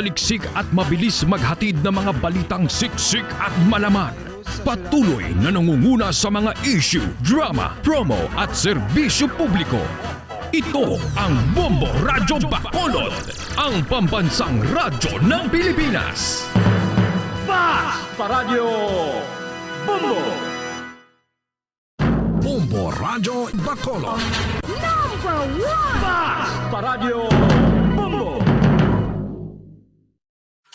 masaliksik at mabilis maghatid ng mga balitang siksik at malaman. Patuloy na nangunguna sa mga issue, drama, promo at serbisyo publiko. Ito ang Bombo Radyo Bacolod, ang pambansang radyo ng Pilipinas. Fast Paradyo Bombo! Bombo Radyo Bacolod. Number 1! Fast Paradyo Bombo!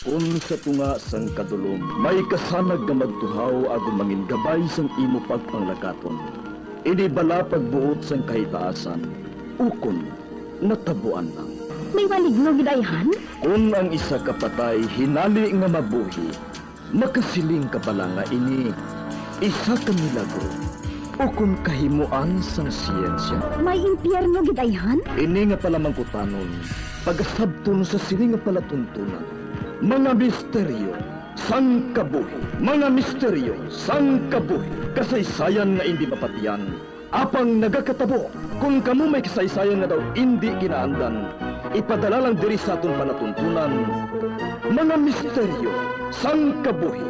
Unsa tunga sang kadulom, may kasanag nga magtuhaw ago mangin gabay sang imo pagpanglakaton. Ini bala pagbuot sang kahitaasan, ukon natabuan lang. May maligno gidayhan? Kung ang isa ka patay hinali nga mabuhi, makasiling ka pala nga ini isa ka milagro. Ukon kahimuan sang siyensya. May impyerno gidayhan? Ini nga pala mangkutanon, pagasabton sa siling nga palatuntunan. Mga misteryo, sang kabuhi. Mga misteryo, sang kabuhi. Kasaysayan nga hindi mapatiyan. Apang nagakatabo, kung kamo may kasaysayan nga daw hindi ginaandan, ipadala lang diri sa atong palatuntunan. Mga misteryo, sang kabuhi.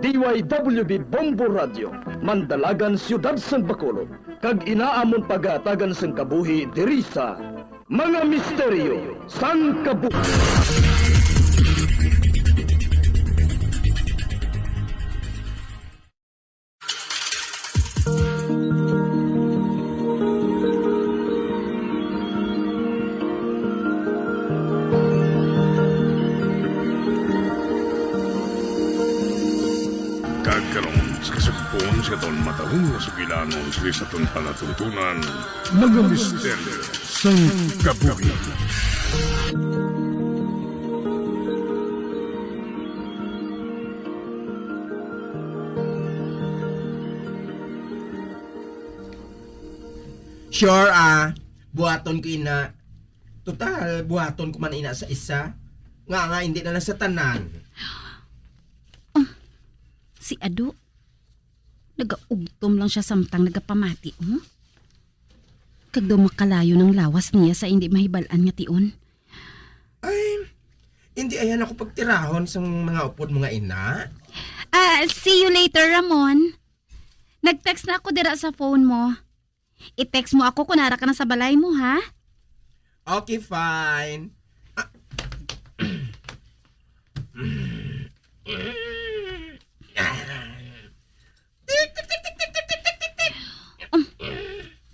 DYWB Bombo Radio, Mandalagan, Siyudad San Bacolod. Kag inaamon pagatagan sang kabuhi diri sa Mga Misteryo, sang kabuhi. Kagkaroon sa kasagpon sa taon matahong na sugilanon sa taon palatuntunan, mga misteryo sang kabuhi. Sure buhaton ko ina. Total, buhaton ko man ina sa isa. Nga hindi na lang sa tanan. Si Ado, nagaugtom lang siya samtang nagapamati, Kag daw makalayo ng lawas niya sa hindi mahibalaan nga tion. Ay, hindi ayan ako pagtirahon sa mga upod mga ina. See you later, Ramon. Nag-text na ako dira sa phone mo. I-text mo ako kung nara ka na sa balay mo, ha? Okay, fine.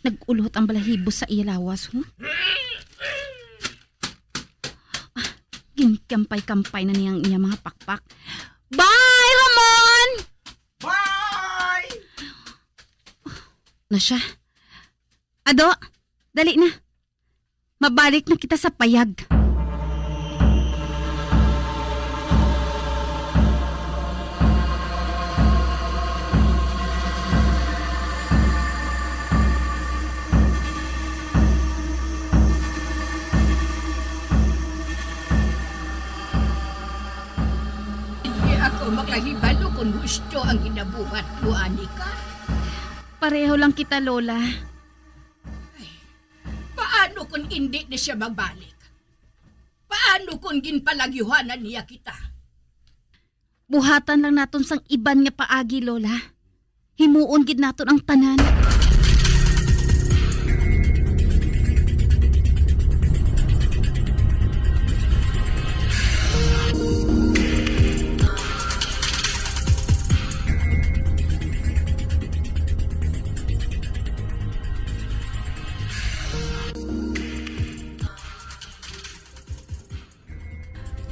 Nag-ulot ang balahibo sa ilawas, Ginkampay-kampay na niyang iya mga pakpak. Bye, Ramon! Bye! Na siya. Ado, dali na. Mabalik na kita sa payag. Makahibalo kung gusto ang ginabuhat mo, Anika. Pareho lang kita, Lola. Paano kung hindi na siya magbalik? Paano kung ginpalagyuhanan niya kita? Buhatan lang naton sang iban nga paagi, Lola. Himuon gid naton ang tanan.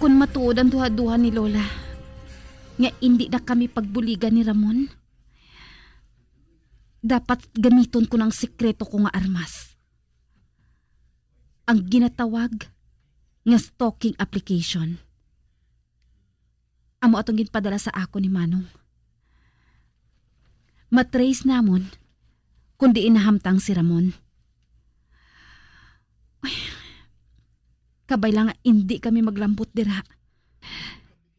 Kung matuod ang duha-duha ni Lola, nga hindi na kami pagbuligan ni Ramon, dapat gamiton ko ng sikreto ko nga armas. Ang ginatawag nga stalking application. Amo atong ginpadala sa ako ni Manong. Matrace namon kung di inahamtang si Ramon. Kabay lang nga hindi kami maglambot dira.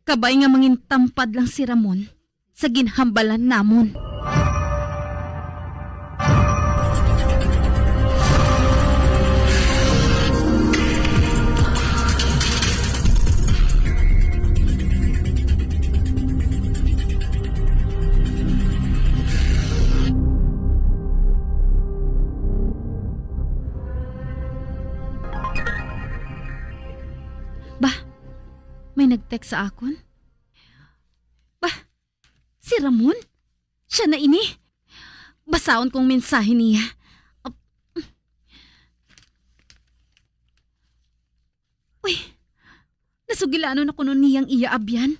Kabay nga mangintampad lang si Ramon sa ginhambalan namon. May nag-text sa akon. Bah, si Ramon? Siya na ini. Basaon kong mensahe niya. Uy, nasugilanon ako nun niyang iya abyan.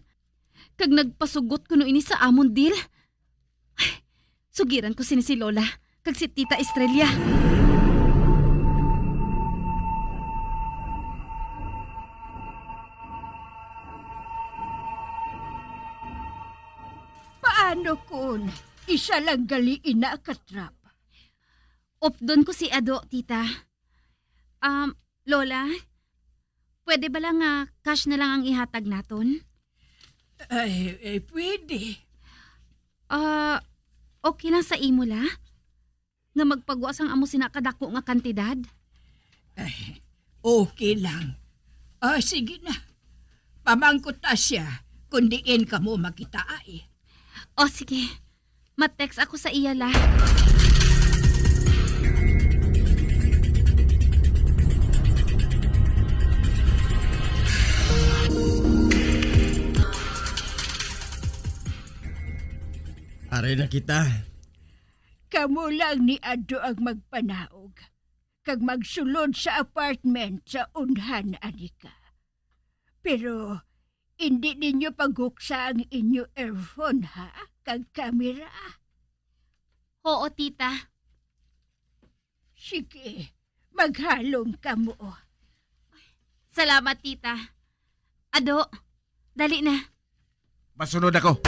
Kag nagpasugot ko no ini sa amon dil. Ay, sugiran ko sini si Lola, kag si Tita Estrella. Paano kun isa lang galiin na katrap? Opdon ko si Ado, Tita. Lola, pwede ba lang cash na lang ang ihatag naton? Ay, pwede. Okay lang sa imo la? Nga magpagwas ang amo sinakadako nga kantidad? Ay, okay lang. Sige na. Pamangkot ta siya, kung diin ka mo makita ay. O sige, mat-text ako sa iya la. Aray na kita. Kamu lang ni Ado ang magpanaog. Kag magsulod sa apartment sa unhan anika. Pero hindi ninyo paghuksa ang inyo earphone ha, kag kamera. Oo, Tita. Sige, maghalong ka mo. Salamat, Tita. Ado, dali na. Masunod ako.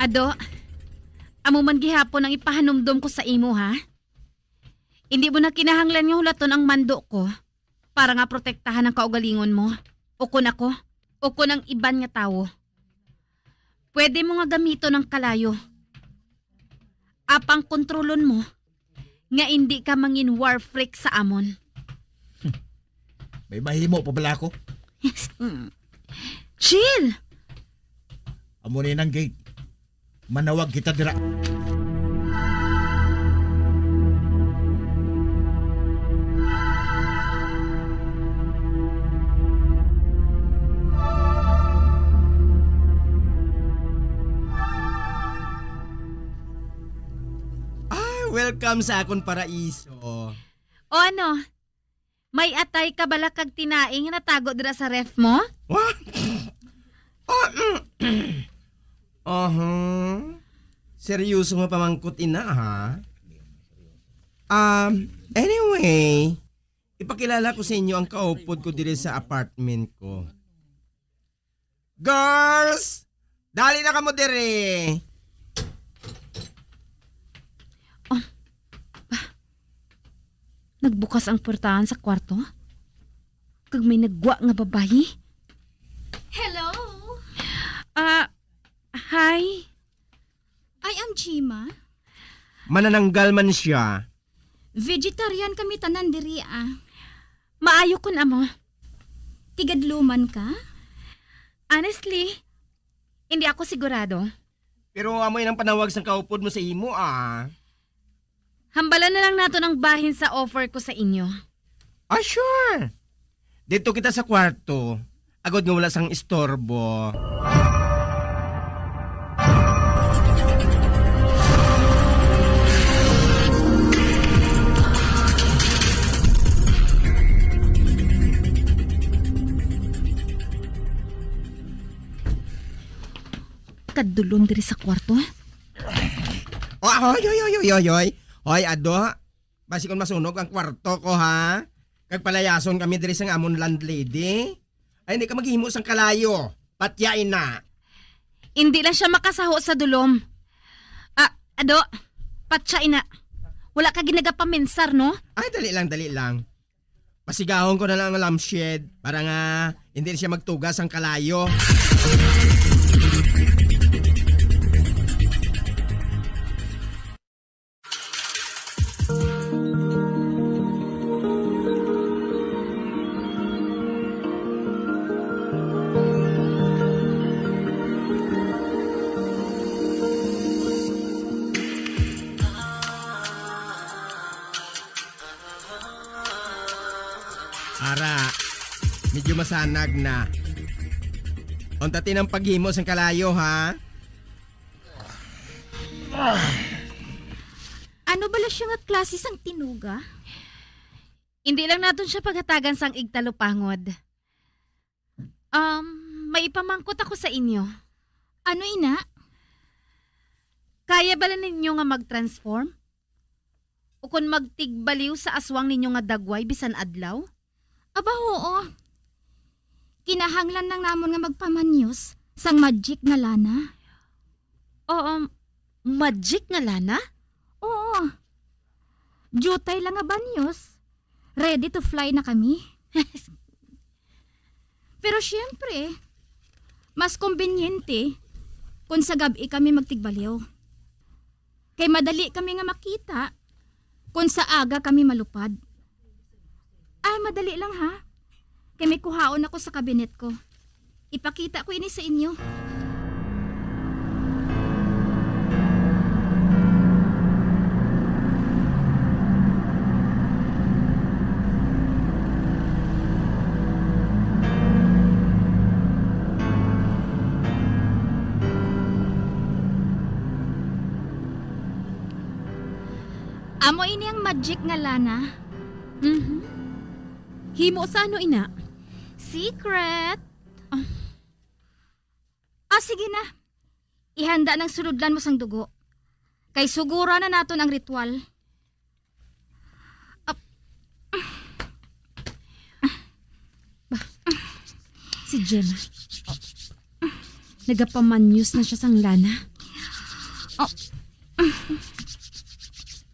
Ado, amo man gihapon ang ipahanumdom ko sa imo ha. Hindi mo na kinahanglan nga hulaton ang mando ko para nga protektahan ang kaugalingon mo. O kun ako, o kun ang iban nga tawo. Pwede mo nga gamito ng kalayo. Apang kontrolon mo nga hindi ka mangin war freak sa amon. May mahimo pa bala ako. Chill! Amo ni ng gate. Manawag kita dira. Welcome sa akon paraiso. O ano? May atay ka bala kag tinaing na tago dira sa ref mo? What? Seryoso nga pamangkot ina ha? Anyway, ipakilala ko sa inyo ang kaupod ko dire sa apartment ko. Girls! Dali na kamo dire! Nagbukas ang portahan sa kwarto? Kag may nagwa nga babayi? Hello, Hi. I am Chima. Manananggal man siya. Vegetarian kami tanan diri Maayo kun amo. Tigadluman ka? Honestly, hindi ako sigurado. Pero amoy ng panawag sa kaupod mo sa imo Hambalan na lang nato ng bahin sa offer ko sa inyo. Sure. Dito kita sa kwarto. Agad nga wala sang istorbo. Kadulom diri sa kwarto. Oy. Hoy, Ado. Basikon masunog ang kwarto ko, ha? Kag palayason kami diri sa amon landlady. Ay, hindi ka maghimo sang kalayo. Patyain na. Hindi lang siya makasaho sa dulom. Ado, patsa ina. Wala ka ginagapaminsar, no? Ay, dali lang. Pasigahon ko na lang ang lampshade para nga hindi siya magtugas ang kalayo. medyo masanag na. Unta tinang paghimo sang kalayo ha. Ano bala siya nga klase sang tinuga? Hindi lang naton siya paghatagan sang igtalupangod. May ipamangkot ako sa inyo. Ano ina? Kaya bala ninyo nga mag-transform? O kung magtigbaliw sa aswang ninyo nga dagway bisan adlaw? Aba oo. Kinahanglan lang namon nga magpamanyos sang magic nga lana. Oo, magic nga lana? Oo. Jutay lang nga banyos. Ready to fly na kami. Pero syempre, mas kombinyente kung sa gabi kami magtigbaliw. Kay madali kami nga makita kung sa aga kami malupad. Ay, madali lang ha. Kay may kuhaon ako sa kabinet ko. Ipakita ko ini sa inyo. Amo ini ang magic nga lana. Himo sa ano, ina? Secret. Sige na. Ihanda ng suludlan mo sang dugo. Kay sugura na naton ang ritual. Si Gemma. Nagapamanyos na siya sang lana.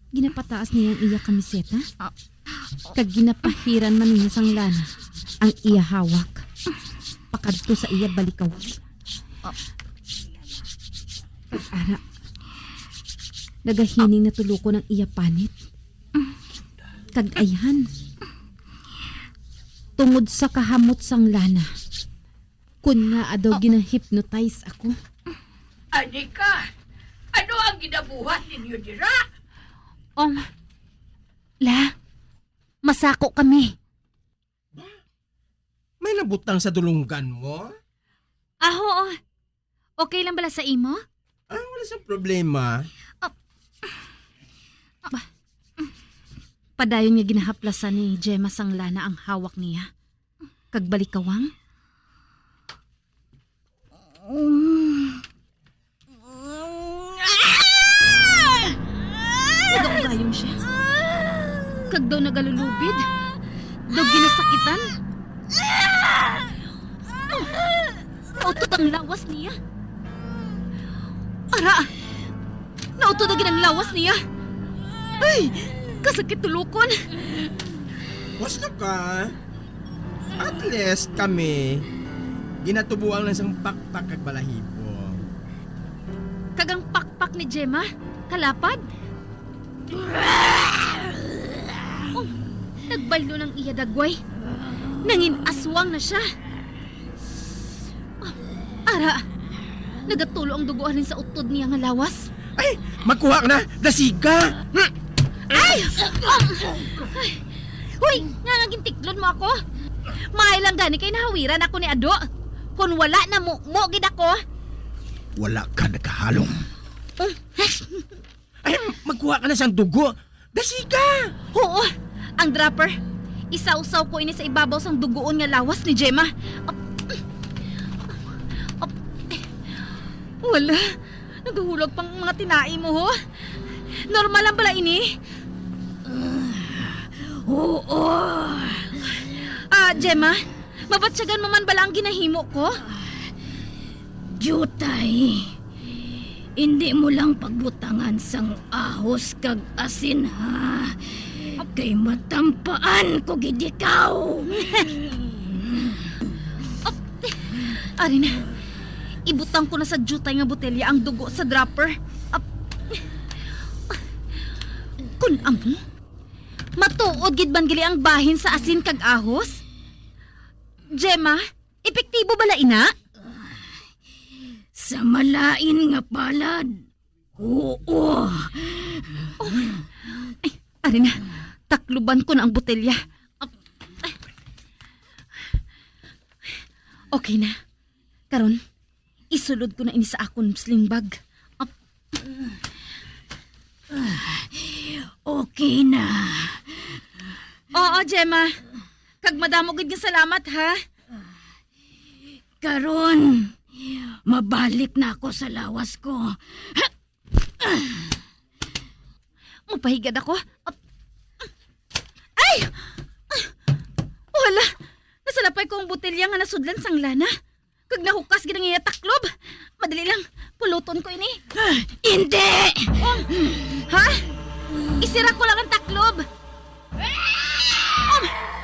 Ginapataas niya ang iya kamiseta. Kag ginapahiran man niya sang lana ang iya hawak. Pakadto sa iya balikaw. Pag-ara, nagahining na tuluko ng iya panit. Kag-ayhan, tungod sa kahamot sang lana. Kun nga adaw gina-hypnotize ako. Anika, ano ang ginabuhat ninyo dira? La, masako kami. May nabutang sa dulunggan mo? Oo. Okay lang bala sa imo? Wala sa problema. Padayon niya ginahaplasan ni Gemma sang lana ang hawak niya. Kagbalikawang? Nagaugayon siya. Kag daw nagalulubid. Daw ginasakitan. Nautod ang lawas niya. Ara! Nautod ang lawas niya. Ay! Kasakit tulukon. Basta ka. At least kami, ginatubuan lang sang pakpak kag balahibo. Kagang pakpak ni Gemma? Kalapad? Nagbalyo ng iya dagway. Nangin aswang na siya. Ara, nagatulo ang duguan rin sa utod niya nga lawas. Ay, magkuha ka na. Dasiga. Ay! Huy, nga naging tiklon mo ako. Mailang gani kay nahawiran ako ni Ado. Kung wala na mo gid ako. Wala ka nakahalong. Ay, magkuha ka na sang dugo. Dasiga. Oo, ang dropper. Isausaw ko ini sa ibabaw sang dugoon nga lawas ni Gemma. Wala. Nagahulog pang mga tinai mo, ho? Normal lang pala ini? Oo. Gemma, mabatsyagan mo man bala ang ginahimo ko? Jutay, hindi mo lang pagbutangan sang ahos kag asin ha. Kay matampaan ko gid ikaw. Ari na. Ibutang ko na sa jutay nga botelya ang dugo sa dropper. Kun amo, matuod gid man gali ang bahin sa asin kag ahos? Gemma, epektibo bala ina? Sa malain nga palad. Oo. Ay, ari na. Takluban ko na ang botelya. Okay na. Karon, isulod ko na ini sa akon sling bag. Okay na. Oo, Gemma. Kag madamo gid nga salamat, ha? Karon, mabalik na ako sa lawas ko. Mapahigad ako. Ay! Wala. Nasalapay ko ang botelya nga nasudlan sang lana. Kag nahukas gid ang iya taklob. Madali lang. Puluton ko ini. Hindi! Ha? Isira ko lang ang taklob.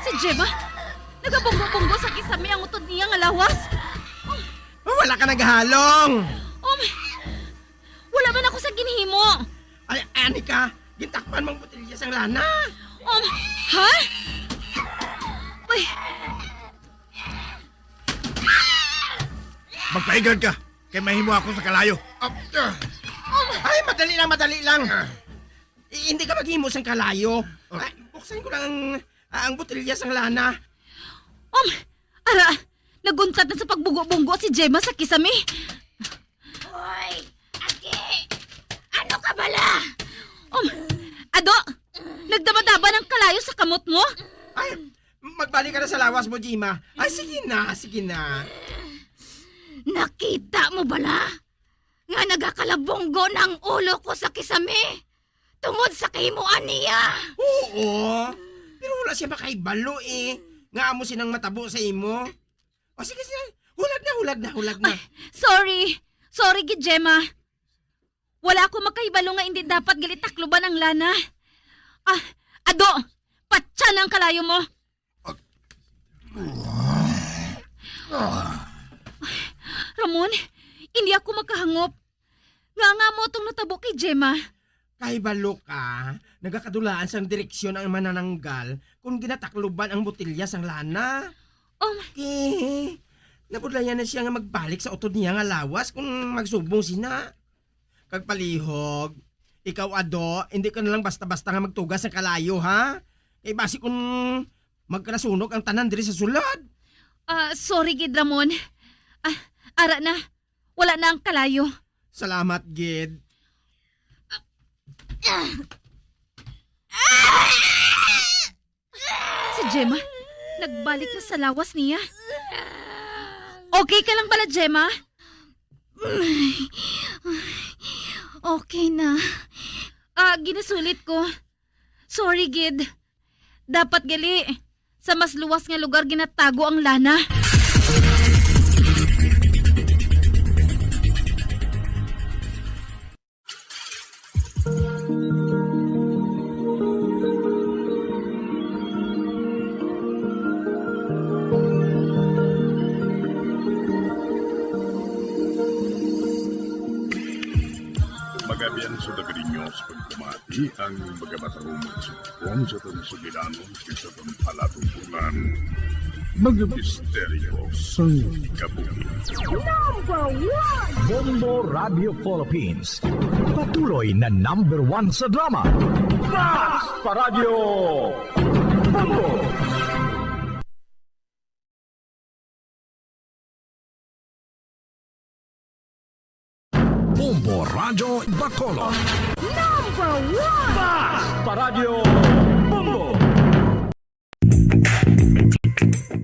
Si Gemma, nagabunggo-bunggo sa kisame ang utod niya nga lawas. Wala ka naghalong. Wala man ako sa ginhimo. Ay, Anika, gintakpan mong botelya sang lana. Ha? Ay, Magpaigad ka, kay mahimo ako sa kalayo. Ay, madali lang. Hindi ka maghimo sang kalayo. Ay, buksan ko lang ang botelya sang lana. ara, naguntad na sa pagbugo-bunggo si Gemma sa kisame. Hoy! Aki! Ano ka bala? Ado, nagdamadaba ng kalayo sa kamot mo? Ay, magbalik ka na sa lawas mo, Gemma. Ay, sige na. Nakita mo bala? Nga nagakalabonggo ng ulo ko sa kisame. Tungod sa kahimuan niya. Oo, pero wala siya makaibalo Nga amo sinang matabo sa imo. O sige, hulag na. Sorry, gid Gemma. Wala ko makahibalo nga hindi dapat gali takloban ang lana. Ado, patsa na ang kalayo mo. Ramon, hindi ako makahangop. Nga mo itong natabo kay Gemma. Kahibalo ka, nagakadulaan sang direksyon ang manananggal kung ginatakluban ang botelya sang lana. Napudlayan na siya nga magbalik sa utod niya nga lawas kung magsubong sina. Kagpalihog, ikaw Ado, hindi ka nalang basta-basta nga magtugas ng kalayo, ha? Basi kung magkarasunog ang tanan diri sa sulod. Sorry gid Ramon. Ara na, wala na ang kalayo. Salamat, Gid. Si Gemma, nagbalik na sa lawas niya. Okay ka lang pala, Gemma? Okay na. Ginasulit ko. Sorry, Gid. Dapat gali, sa mas luwas nga lugar ginatago ang lana. Magabian sa dagrinyo sa pagkamati ang magamatahong magsupon sa itong sugilanon sa itong palatuntunan. Mga misteryo sa kabuhi. Bombo Radio Philippines. Patuloy na #1 sa drama. Mas Paradyo Bombo! Bombo Radyo Bacolod. Mas Paradyo Bombo!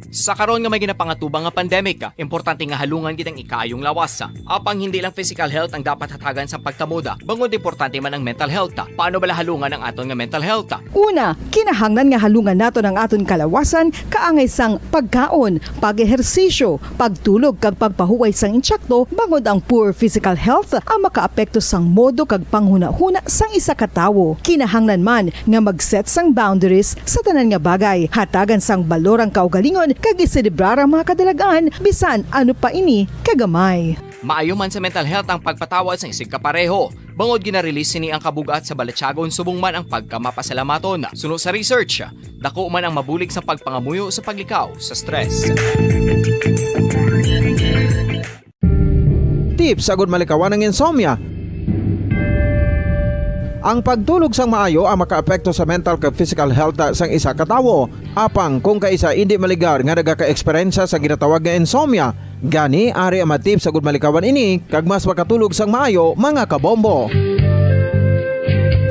Sa karon nga may ginapangatubang nga pandemic, importante nga halungan kitang ikayong lawas. Apang hindi lang physical health ang dapat hatagan sa pagkamuda, bangod importante man ang mental health. Paano bala halungan ang aton nga mental health? Una, kinahanglan nga halungan nato ang aton kalawasan kaangay sang pagkaon, pag-ehersisyo, pagtulog kag pagpahuway sang insyakto, bangod ang poor physical health ang makaapekto sang modo kag panghuna-huna sang isa ka tawo. Kinahanglan man nga mag-set sang boundaries sa tanan nga bagay, hatagan sang balorang kaugalingon kag iselebrar ang mga kadalagaan bisan ano pa ini kagamay. Maayo man sa mental health ang pagpatawad sa isig kapareho. Bangod ginarelease ni ang kabugat sa Balatsyagon subong man ang pagkamapasalamaton. Suno sa research, dako man ang mabulig sa pagpangamuyo sa paglikaw sa stress. Tips agud malikawan ng insomnia. Ang pagtulog sang maayo ang makaapekto sa mental kag physical health sang isa ka tawo. Apang kung kaisa hindi maligar nga nagaka-eksperyensya sa ginatawag nga insomnia, gani ari ang matip sa gud malikawan ini kag mas makatulog sang maayo mga kabombo.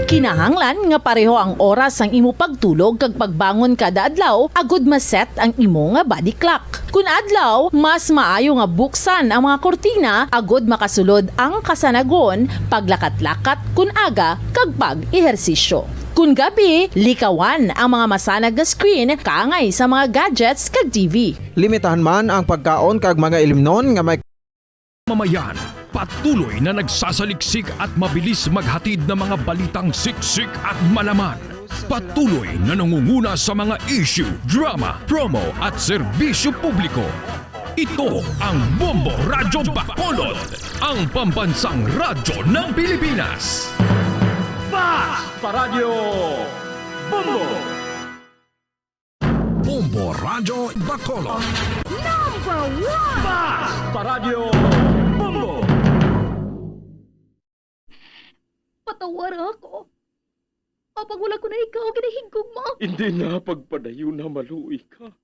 Kinahanglan nga pareho ang oras ang imo pagtulog kag pagbangon kada adlaw agud maset ang imo nga body clock. Kun adlaw, mas maayo nga buksan ang mga kortina agud makasulod ang kasanagon, paglakat-lakat kun aga kag pag-ehersisyo. Kun gabi, likawan ang mga masanag nga screen kaangay sa mga gadgets kag TV. Limitahan man ang pagkaon kag mga ilimnon nga may Mamayan, patuloy na nagsasaliksik at mabilis maghatid ng mga balitang siksik at malaman. Patuloy na nangunguna sa mga issue, drama, promo at serbisyo publiko. Ito ang Bombo Radyo Bacolod, ang pambansang radyo ng Pilipinas. Fast Paradyo Bombo! Bombo Radyo Bacolod. Number 1! Fast Paradyo Bombo! Patawar ako. Kapag wala ko na ikaw, kinahigog mo. Hindi na pagpadayo na maluoy ka.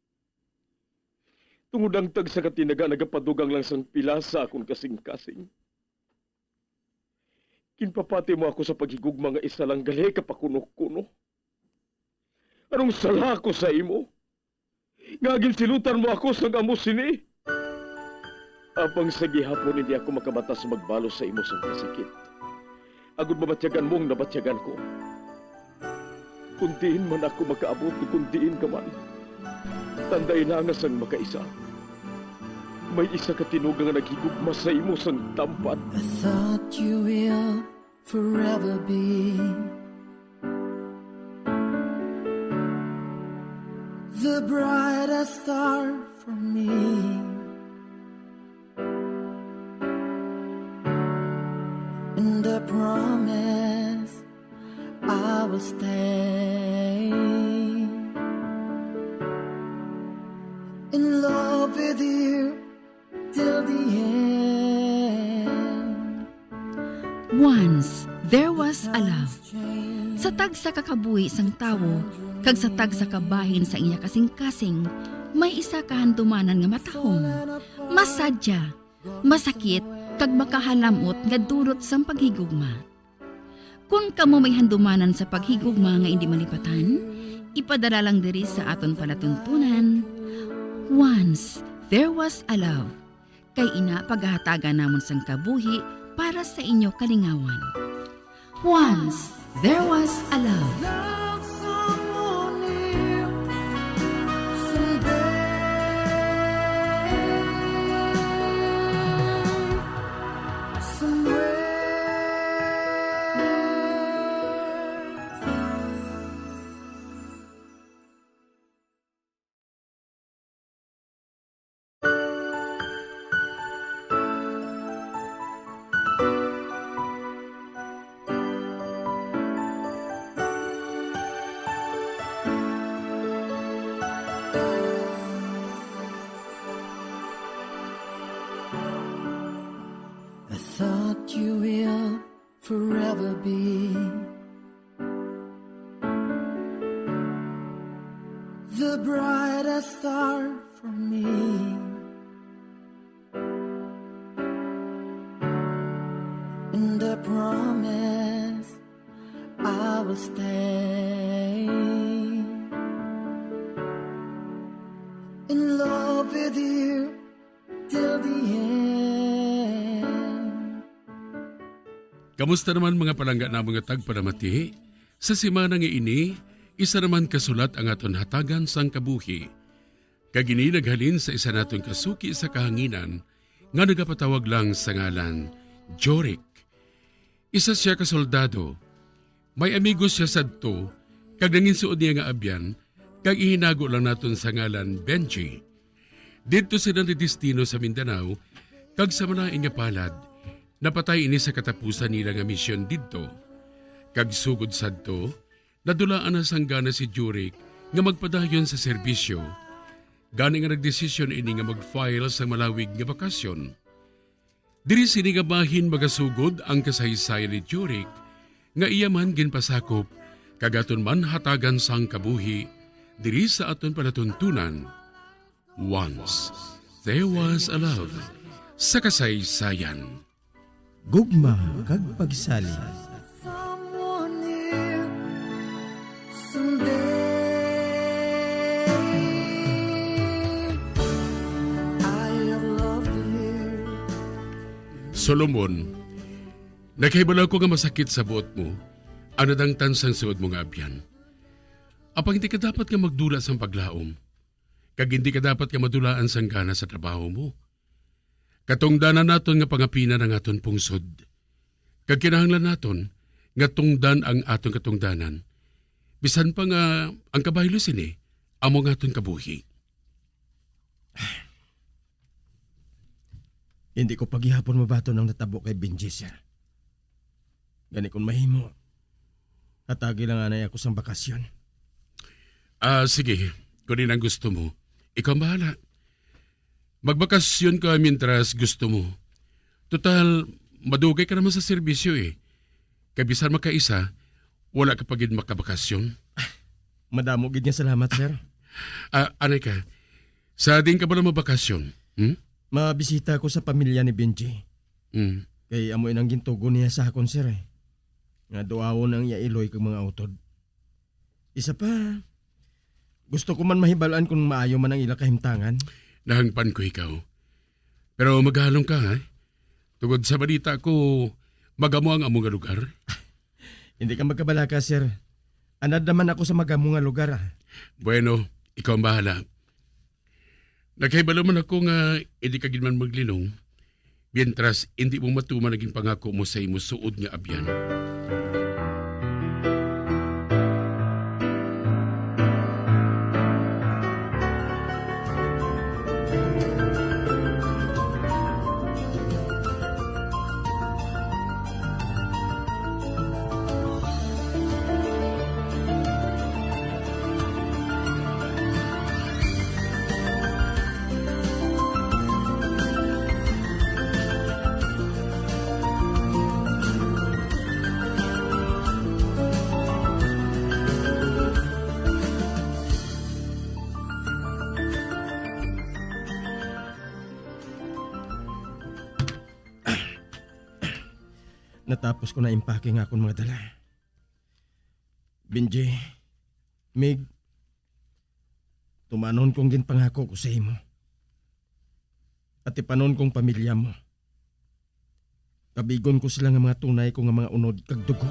Tungod ang tag sa katinaga nagapadugang lang sang pila sa akong kasing-kasing. Kinpapati mo ako sa paghigug mga isa lang gali kapakuno-kuno. Anong sala ko sa imo? Ngagil silutan mo ako sa amo sini. Apang sa gihapon hindi ako makabatas magbalo sa imo sa pasikit. Agud mabatyagan mong nabatyagan ko. Kundiin man ako makaabot, kundiin ka man. Tanday na nga sang makaisa. May isa ka tinugang nga naghigugma sa imo sang tampat. I thought you will forever be the brightest star for me. And I promise I will stay in love with you till the end. Once, there was a love. Sa tag sa kakabuhi sang tawo, kag sa tag sa kabahin sa iya kasing-kasing, may isa kahandumanan nga matahong. Masadya, masakit, kag makahalamot nga durot sang paghigugma. Kung kamo may handumanan sa paghigugma nga hindi malipatan, ipadala lang diri sa aton palatuntunan. Once, there was a love. Kay ina paghahatagan namon sang kabuhi para sa inyo kalingawan. Once, there was a love. I thought you will forever be the brightest star for me. And I promise I will stay in love with you till the end. Kamusta naman mga palangga na mga tagpanamati? Sa simana nga ini, isa naman kasulat ang aton hatagan sang kabuhi. Kagini naghalin sa isa naton kasuki sa kahanginan nga nagapatawag lang sa ngalan, Jorik. Isa siya kasoldado. May amigo siya sadto, kag nanginsuod niya nga abyan, kag ihinago lang naton sa ngalan, Benji. Dito sila destino sa Mindanao, kag sa manain nga palad, napatay ini sa katapusan nila nga misyon didto. Kag sugod sadto, nadulaan na sanggana si Jurik nga magpadayon sa serbisyo. Gani nga nagdesisyon ini nga mag-file sa malawig nga bakasyon. Diri sini nga bahin magasugod ang kasaysayan ni Jurik nga iya man ginpasakop kagaton man hatagan sang kabuhi diri sa aton panatuntunan. Once there was a love sa kasaysayan. Gugma kag pagsali. Solomon, nakahibala ko nga masakit sa buot mo, ano dang tansang suod mo nga abyan. Apang hindi ka dapat nga magdula sa paglaom, kag hindi ka dapat nga madulaan sang gana sa trabaho mo. Katungdanan naton nga pangapinan ang aton pungsod. Kag kinahanglan naton nga tungdan ang aton katungdanan. Bisan pa nga ang kabaylo sini, amo nga aton kabuhi. Hindi ko paghihapon mabato ng natabo kay Benji, sir. Gani kung mahimo. Hatagi lang anay ako sang bakasyon. Sige, kung rin ang gusto mo, ikaw bahala. Magbakasyon ka mientras gusto mo. Total, madugay ka naman sa serbisyo eh. Kabisan makaisa, wala ka pagid makabakasyon. Madamo gid nga salamat, sir. Anay ka, sa din ka ba na mabakasyon? Mabisita ko sa pamilya ni Benji. Kay amoy nang gintugo niya sa akon, sir. Nga duawon ang iailoy kag mga utod. Isa pa, gusto ko man mahibalaan kung maayo man ang ila kahimtangan. Nahangpan ko ikaw. Pero maghalong ka, ha? Tugod sa balita ko, magamo ang among lugar. Hindi ka magkabalaka, sir. Anad naman ako sa magamo nga lugar. Bueno, ikaw ang bahala. Naghibalo man ako nga hindi ka man maglinong. Mientras, hindi mo matuman naging pangako mo sa imo suod nga abyan. Natapos ko na impake nga akong mga dala. Benji, Mig, tumanon kong ginpangako ko sa imo. At ipanon kong pamilya mo. Kabigon ko sila nga mga tunay ko nga mga unod kag dugo.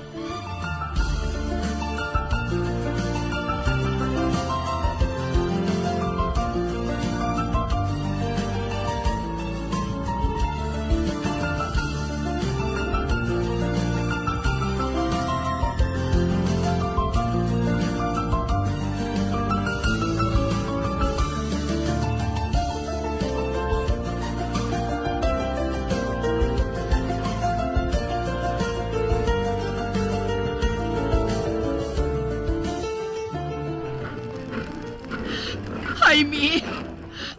Jaime,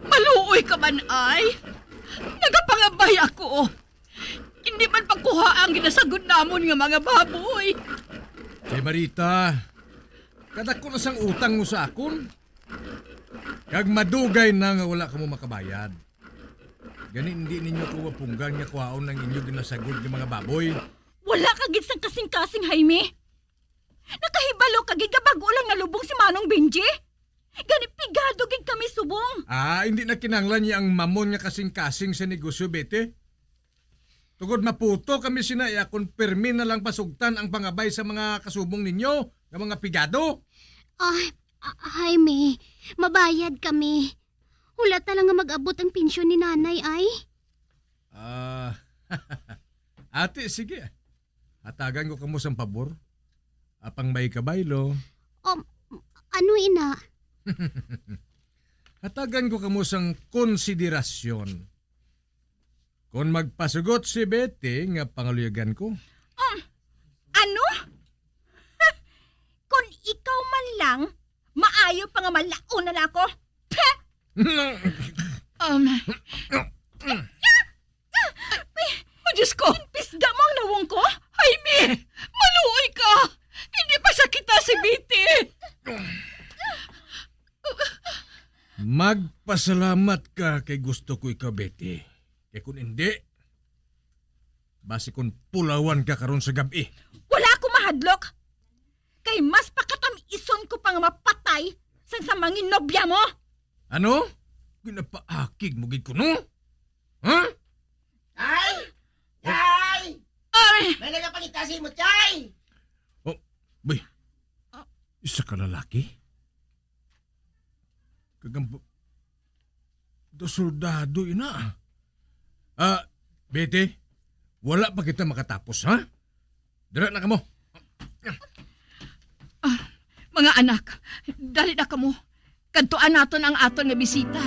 maluoy ka man ay. Nagapangabay ako. Hindi man pagkuha ang ginasagod namon nga mga baboy. Kay Marita, kadako na sang utang mo sa akon. Kag madugay na nga wala ka mo makabayad. Gani hindi ninyo ko mapunggan nga kuhaon ng inyo ginasagod ng mga baboy. Wala ka gid sang kasing-kasing, Jaime. Nakahibalo ka gid bago lang nalubong si Manong Benji. Gani pigado gid kami subong. Hindi na kinanglan niya ang mamon nga kasing-kasing sa negosyo, bete. Tugod maputo kami sinaya kung permi na lang pasugtan ang pangabay sa mga kasubong ninyo, ng mga pigado. Jaime, mabayad kami. Hula lang nga mag-abot ang pensyon ni nanay ay. Ate, sige. Hatagan ko kamo sang pabor. Apang may kabaylo. Ano ina? Hatagan ko kamo sang konsiderasyon. Kung magpasugot si Betty nga pangaluyagan ko. Ano? Kung ikaw man lang, maayo pa nga malaon na ako. Diyos ko! Pisga mo ang nawong ko? Jaime! Maluoy ka! Magpasalamat ka kay gusto ko ikaw, Betty. Kaya kung hindi, basi kung pulawan ka karon sa gabi. Wala ko mahadlok. Kay mas pakatamiison ko pang mapatay sang sa mangin nobya mo. Ano? Ginapaakig mo gid ko, no? Ha? Ay! Ay! Ay! May nagapangitasin mo, Chay! Oh, bay. Isa ka lalaki? Kagampo. Do soldado ina. Betty, wala pa kita makatapos, ha? Dira na ka mo. Mga anak, dali na kamo. Kadtuan naton ang aton nga bisita.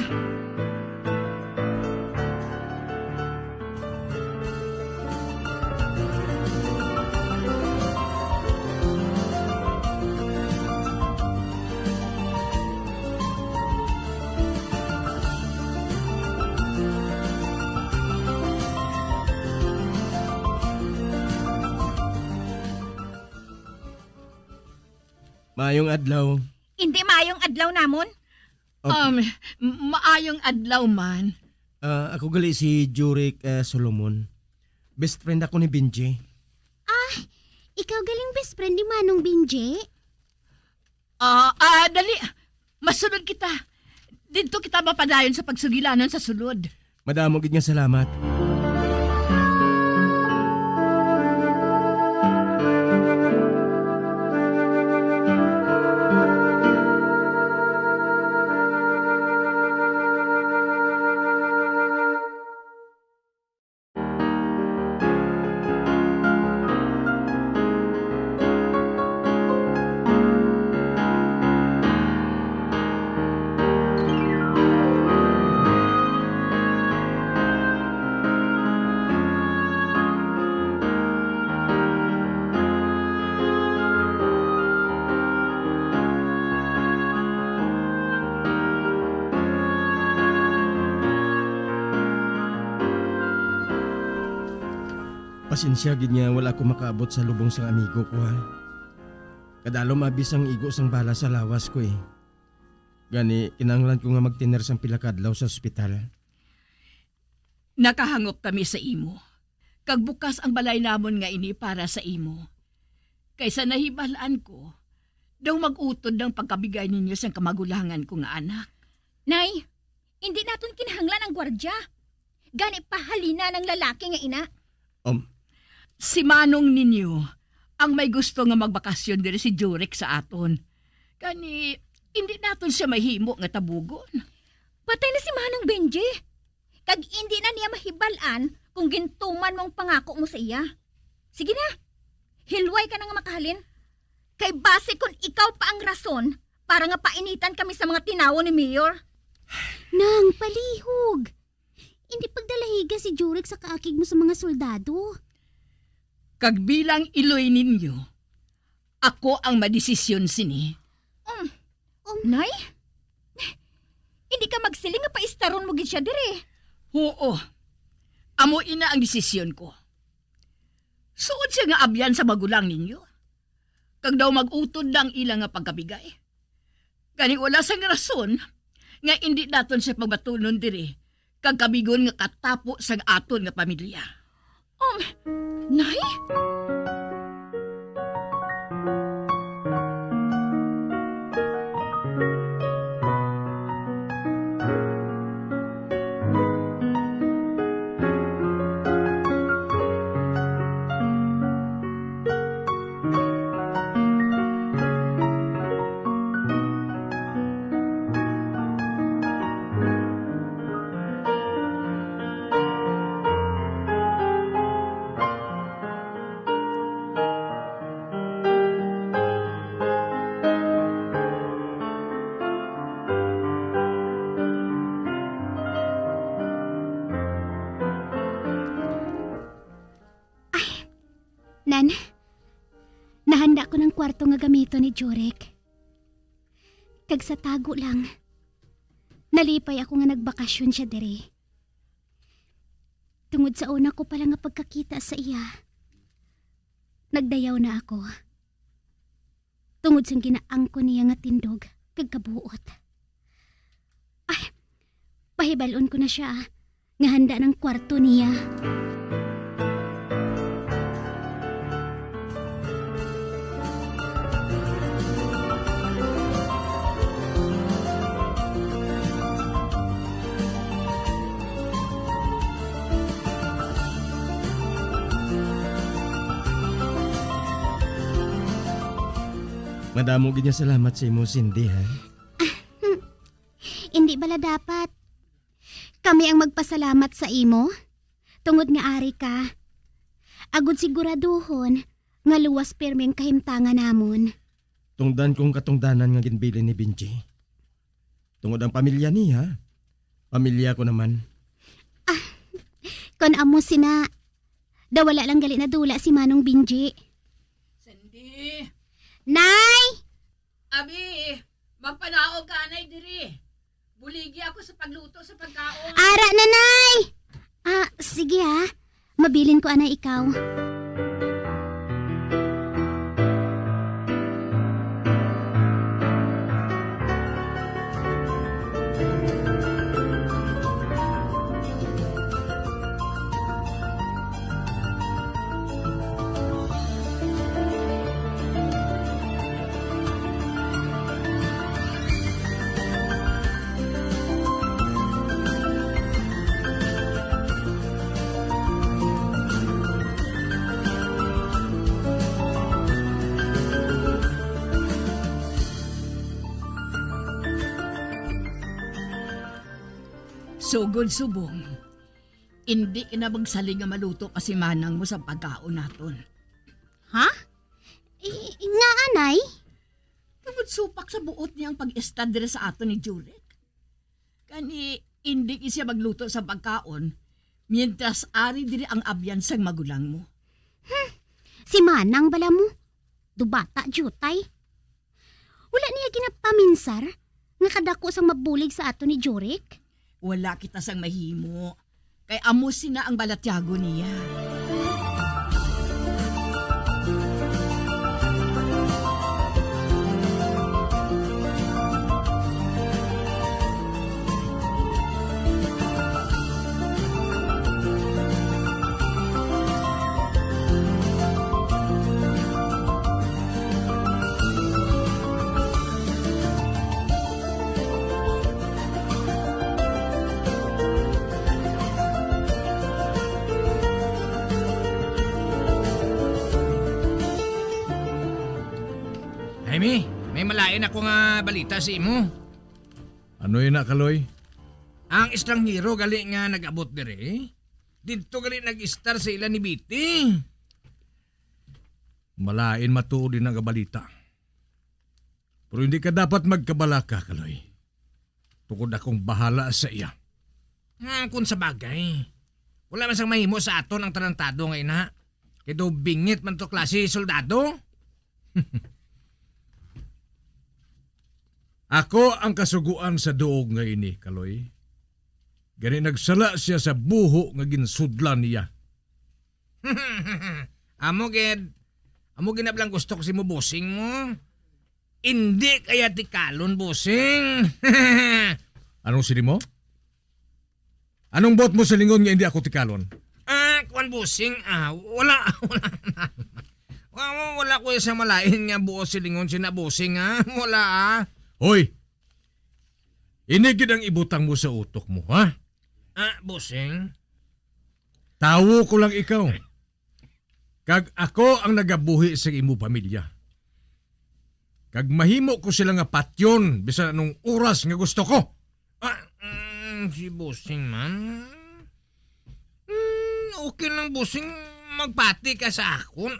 Mayong adlaw. Hindi maayong adlaw namon. Maayong adlaw man. Ako gali si Jurek Solomon. Best friend ako ni Benji. Ikaw galing best friend ni Manong Binje? Dali. Masunod kita. Dito kita mapadayon sa pagsugilanon sa sulod. Madamo gid nga salamat. Pasensya gid nga wala ko makaabot sa lubong sang amigo ko ha. Kadalo mabis ang igo sang bala sa lawas ko eh. Gani kinahanglan ko nga magtiner sang pila ka adlaw sa ospital. Nakahangop kami sa imo. Kag bukas ang balay namon nga ini para sa imo. Kaysa nahibalaan ko, daw mag-utod ng pagkabigay ninyo sa kamagulangan ko nga anak. Nay, hindi naton kinahanglan ang gwardya. Gani pahalina ng lalaki nga ina. Si Manong ninyo ang may gusto nga magbakasyon diri si Jurek sa aton. Kani, hindi naton siya mahimo nga tabugon. Patay na si Manong Benji. Kag hindi na niya mahibalaan kung gintuman mong pangako mo sa iya. Sige na, hilway ka na nga makahalin. Kay base kung ikaw pa ang rason para nga painitan kami sa mga tinawo ni Mayor. Nang palihog. Hindi pagdalahiga si Jurek sa kaakig mo sa mga soldado. Kag bilang iloy ninyo, ako ang madesisyon sini. Nay? Hindi ka magsiling nga paistaron mo gid siya dire. Oo. Amo ina ang desisyon ko. Suod siya nga abyan sa magulang ninyo. Kag daw mag-utod ng ilang nga pagkabigay. Gani wala sang rason nga hindi naton siya pagbatunon dire kag kabigon nga katapo sa aton nga pamilya. Nay? Nan, nahanda ko ng kwarto nga gamito ni Jurek. Kag sa tago lang, nalipay ako nga nagbakasyon siya dere. Tungod sa una ko pala nga pagkakita sa iya, nagdayaw na ako. Tungod sa ginaang ko niya nga tindog, kag kabuot. Ay, Pahibalon ko na siya nga handa ng kwarto niya. Madamo gid niya salamat sa imo, Cindy, ha? Hindi bala dapat. Kami ang magpasalamat sa imo. Tungod nga ari ka. Agud siguraduhon nga luwas pirmi ang kahimtangan namon. Tungdan kong katungdanan nga ginbili ni Benji. Tungod ang pamilya niya, pamilya ko naman. Kon amo sina, dawala lang gali na dula si Manong Benji. Cindy! Nay! Abi, magpanaog ka, Nay, diri. Buligi ako sa pagluto sa pagkaon. Ara na, Nay! Sige ha. Mabilin ko, anay, ikaw. Sugod subong. Hindi kinabagsaling nga maluto kasi manang mo sa pagkaon naton. Ha? Nga, anay? Tungod supak sa buot niyang pag-estad dire sa aton ni Jurek. Kani, hindi siya magluto sa pagkaon, mientras ari dire ang abyan sang magulang mo. Si Manang bala mo? Dubata, jutay. Wala niya ginapaminsar nga kadako sang mabulig sa ato ni Jurek? Wala kita sang mahimo. Kay amo sina ang balatyago niya. Jaime, may malain ako nga balita sa imo. Ano yun na, Kaloy? Ang estranghero gali nga nag-abot dire. Dito gali nag-star sa ila ni Biti. Malain matuod din ang balita. Pero hindi ka dapat magkabalaka, Kaloy. Tukod akong bahala sa iya. Kung sa bagay. Wala man sang mahimo sa aton ang tarantado nga ina. Kaya daw bingit man to klase soldado. Ako ang kasuguan sa duog nga ini, Kaloy. Gani nagsala siya sa buho nga ginsudlan niya. Amo ginablang gusto ko si mo bossing mo. Hindi kaya tikalon bossing. Anong sini mo? Anong bot mo sa lingon nga hindi ako tikalon? Kuan bossing, wala ko sa malain nga buo si lingon sina bossing wala Hoy! Inigid ang ibutang mo sa utok mo, ha? Bossing? Tawo ko lang ikaw. Kag ako ang nagabuhi sa imo pamilya. Kag mahimo ko sila nga patyon bisan anong oras nga gusto ko. Si bossing man. Okay lang bossing, magpati ka sa akon.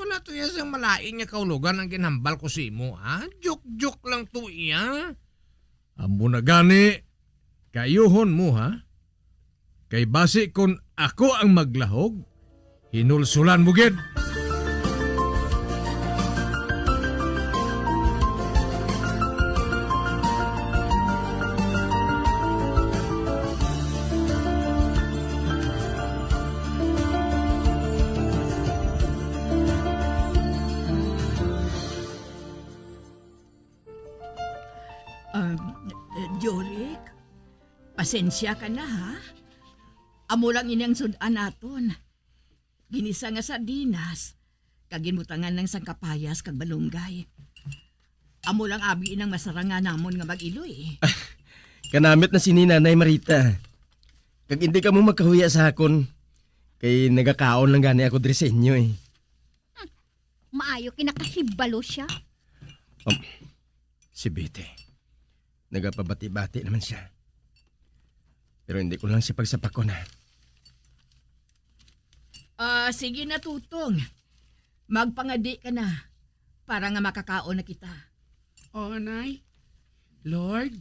Wala to yan sa malain nga kaulugan ang ginhambal ko si mo. Joke lang to iya. Amo na gani, kayuhon mo ha? Kay basi kon ako ang maglahog, hinulsulan mo gid. Jorik, Pasensya ka na ha. Amo lang ini ang sudan naton. Ginisa nga sardinas, kagimutangan ng sangkapayas kag balunggay. Amo lang abi inang masaranga namon nga mag-iloy. Kanamit na si Nanay Marita. Kag hindi ka mo magkahuya sa akon, kay nagakaon lang gani ako diri sa inyo eh. Maayo kinakahibalo siya. Si Bete, nagapabati-bati naman siya. Pero hindi ko lang siya pagsapakon ha. Sige na tutong. Magpangadi ka na para nga makakaon na kita. Oo, Nay. Lord,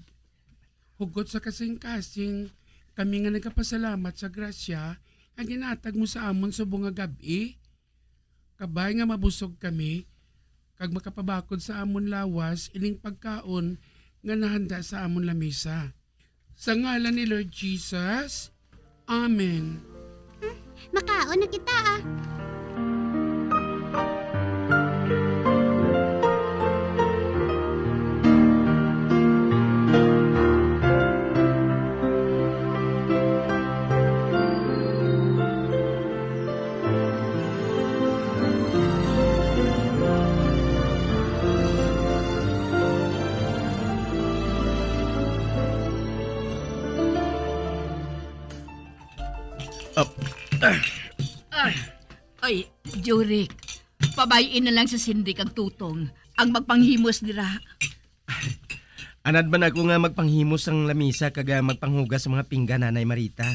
hugot sa kasing-kasing, kami nga nagkapasalamat sa grasya ang ginatag mo sa amon sa bunga gabi. Kabay nga mabusog kami, kag makapabakod sa amon lawas, ining pagkaon nga nahanda sa amon lamisa. Sa ngalan ni Lord Jesus, Amen. Makaon na kita ah. Ay, Jurik, pabayin na lang sa Cindy kag tutong ang magpanghimos dira. Anad man ako nga magpanghimos ang lamisa kag magpanghugas sa mga pinggan, Nanay Marita.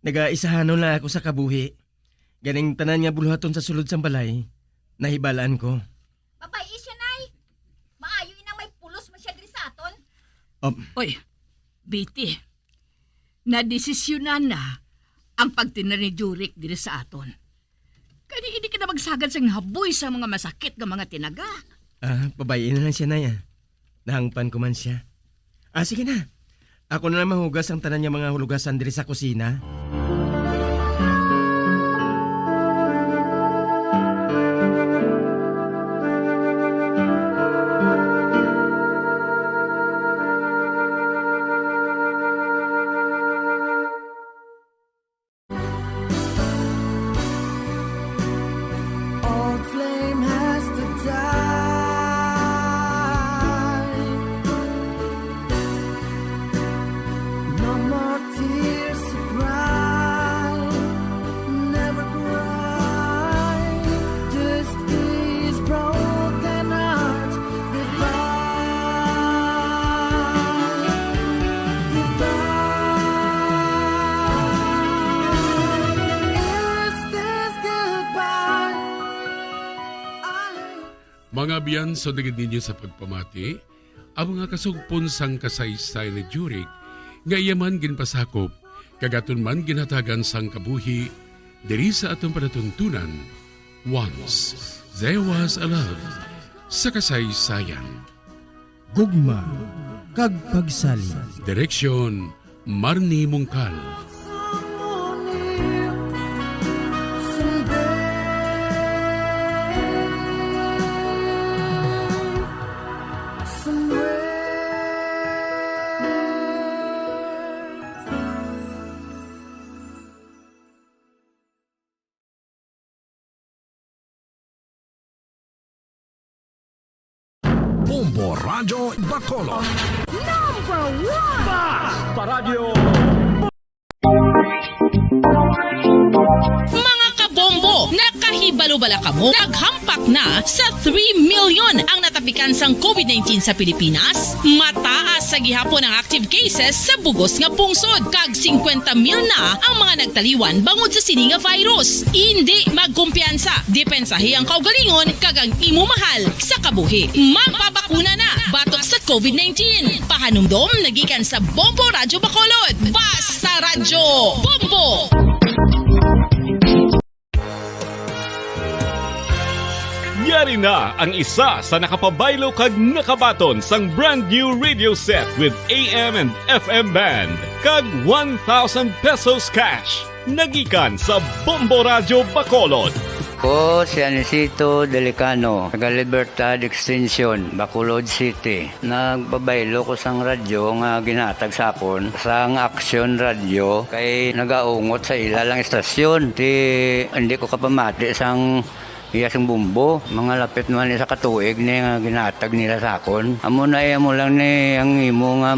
Nagaisahanon lang ako sa kabuhi. Ganing tanan nga buluhaton sa sulod sang balay. Nahibalaan ko. Babayi siya, Nay. Maayo inang may pulos man siya diri sa aton. Oy, Biti, nadesisyonan na ang pagtinar ni Jurik diri sa aton. Kani hindi ka na magsagad sang haboy sa mga masakit nga mga tinaga. Pabayin na lang siya, Nay. Nahangpan ko man siya. Sige na. Ako na lang mahugas ang tanan niya mga hulugasan diri sa kusina. Old flame has to die. No more tears to cry. Never cry. Just these broken hearts goodbye. Is this goodbye? Mga biyan, so dagad ninyo sa pagpamati, ang mga kasugpon sang kasaysay ni Jurik, nga yaman ginpasakop, kagaton man ginhatagan sang kabuhi, diri sa atong panatuntunan, Once There Was a Love, sa kasaysayan. Gugma, kag pagsali. Direksyon, Marnie Mungkal. Bombo Radio Bacolod. Number 1! Basta Radio Mga kabombo, nakahibalo bala kamo? Naghampak na sa 3 million ang natapikan sang COVID-19 sa Pilipinas. Mataas sa gihapon ang active cases sa bugos nga pungsod. Kag 50 mil na ang mga nagtaliwan bangod sa sini nga virus. Hindi magkumpiyansa. Depensahe ang kaugalingon kag ang imo mahal sa kabuhi. Magpabakuna na batok sa COVID-19. Pahanumdom nagikan sa Bombo Radio Bacolod. Basta Radio Bombo! Yari na ang isa sa nakapabaylo kag nakabaton sang brand new radio set with AM and FM band kag 1,000 pesos cash. Nagikan sa Bombo Radio Bacolod. Ako si Anisito Delicano, taga Libertad Extension, Bacolod City. Nagbabaylo ko sang radyo nga ginatag sa akon sang Action Radio kay nagaungot sa ilalang estasyon. Hindi ko kapamati sang iyasang bumbo, mga lapit naman sa katuig ni nga ginatag nila sa akon. Amo na mo lang ni ang imo nga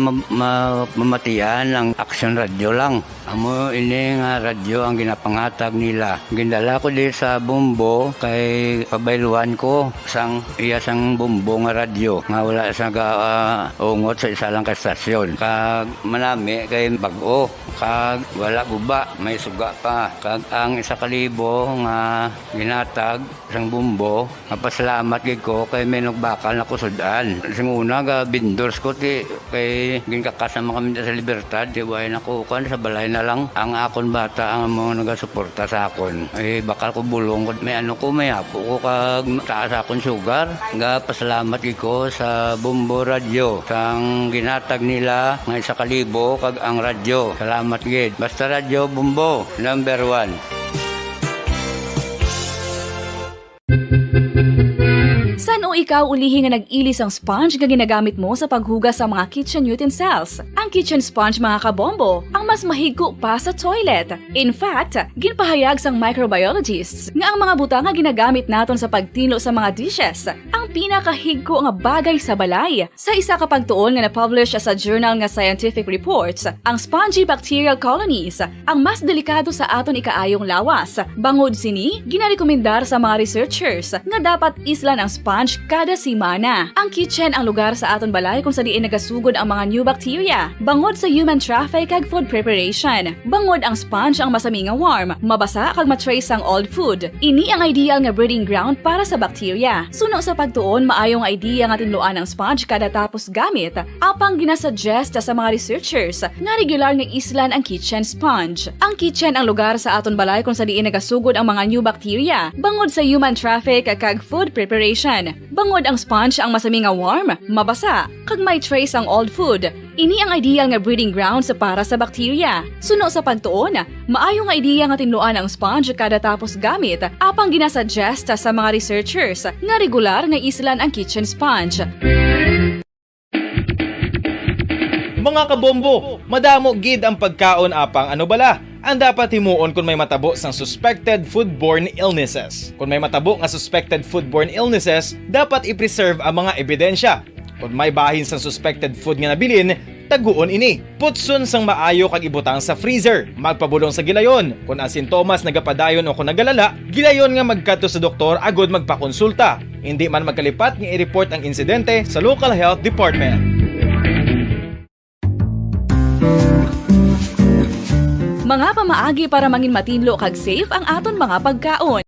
mamatian ang Action Radio lang. Amo ini nga radyo ang ginapangatag nila. Gindala ko di sa bumbo kay pabayluan ko sang iyasang bumbo nga radyo nga wala sa ungot sa isa lang ka estasyon. Kag manami kay bag-o, kag wala guba, may suga pa. Kag ang 1,000 nga ginatag sang bumbo, mapasalamat gid ko kay may nagbakal na kusudan. Sing una ga bindors ko kay ginkakasama kami sa Libertad, di way nakukan sa balay na lang ang akon bata ang mga nagasuporta sa akon. Bakal ko bulong ko may may apo ko kag taas akon sugar. Ga pasalamat gid ko sa Bumbo Radio sang ginatag nila nga 1,000 kag ang radyo. Salamat gid. Basta Radio Bumbo number 1. San o ikaw ulihi nga nag-ilis ang sponge nga ginagamit mo sa paghugas sa mga kitchen utensils? Ang kitchen sponge mga kabombo, ang mas mahigko pa sa toilet. In fact, ginpahayag sang microbiologists nga ang mga butang nga ginagamit naton sa pagtilo sa mga dishes ang pinakahigko nga bagay sa balay. Sa isa ka pagtuon nga na-publish sa journal nga Scientific Reports, ang spongy bacterial colonies ang mas delikado sa aton ikaayong lawas. Bangod sini, ginarekomendar sa mga researchers nga dapat islan ang sponge kada simana. Ang kitchen ang lugar sa aton balay kung sa diin nagasugod ang mga new bacteria. Bangod sa human traffic kag food preparation. Bangod ang sponge ang masami nga warm, mabasa kag matrace ang old food. Ini ang ideal nga breeding ground para sa bacteria. Suno sa pagtuon, maayong idea nga tinluan ang sponge kada tapos gamit. Apang ginasuggest sa mga researchers nga regular nga islan ang kitchen sponge. Ang kitchen ang lugar sa aton balay kung sa diin nagasugod ang mga new bacteria. Bangod sa human traffic kag food preparation. Bangod ang sponge ang masami nga warm, mabasa, kag may trace ang old food. Ini ang ideal nga breeding ground sa para sa bacteria. Suno sa pagtuon, maayong idea nga tinluan ang sponge kada tapos gamit, apang ginasuggest sa mga researchers nga regular nga islan ang kitchen sponge. Mga kabombo, madamo gid ang pagkaon apang ano bala ang dapat himuon kung may matabo sang suspected foodborne illnesses. Kung may matabo nga suspected foodborne illnesses, dapat i-preserve ang mga ebidensya. Kung may bahin sang suspected food nga nabilin, taguon ini. Putson sang maayo kag ibutang sa freezer. Magpabulong sa gilayon. Kung ang sintomas nagapadayon o kung nagalala, gilayon nga magkadto sa doktor agod magpakonsulta. Hindi man magkalipat nga i-report ang insidente sa local health department. Mga pamaagi para mangin matinlo kag safe ang aton mga pagkaon.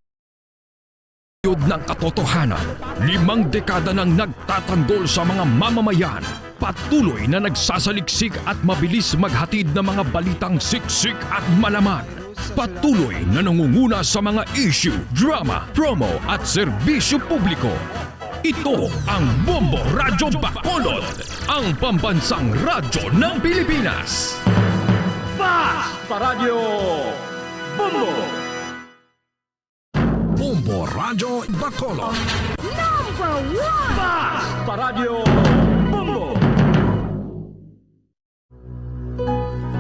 Ng katotohanan, 5 dekada nang nagtatanggol sa mga mamamayan. Patuloy na nagsasaliksik at mabilis maghatid ng mga balitang siksik at malaman. Patuloy na nangunguna sa mga issue, drama, promo at serbisyo publiko. Ito ang Bumbo Radyo Bacolod, ang pambansang radyo ng Pilipinas. Basta Radio Bumbo! Bumbo Radyo Bacolod. Number 1! Basta Radio Bumbo!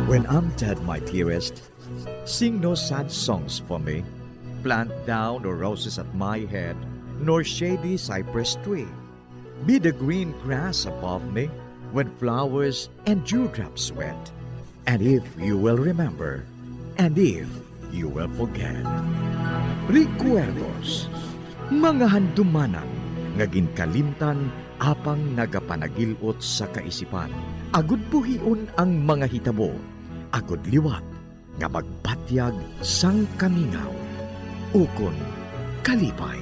When I'm dead, my dearest, sing no sad songs for me. Plant down no roses at my head, nor shady cypress tree. Be the green grass above me when flowers and dewdrops wet. And if you will remember, and if you will forget. Recuerdos, mga handumanan, nga ginkalimtan apang nagapanagilot sa kaisipan. Agud buhion ang mga hitabo, agud liwat, nga magpatyag sang kamingaw. Ukon, kalipay.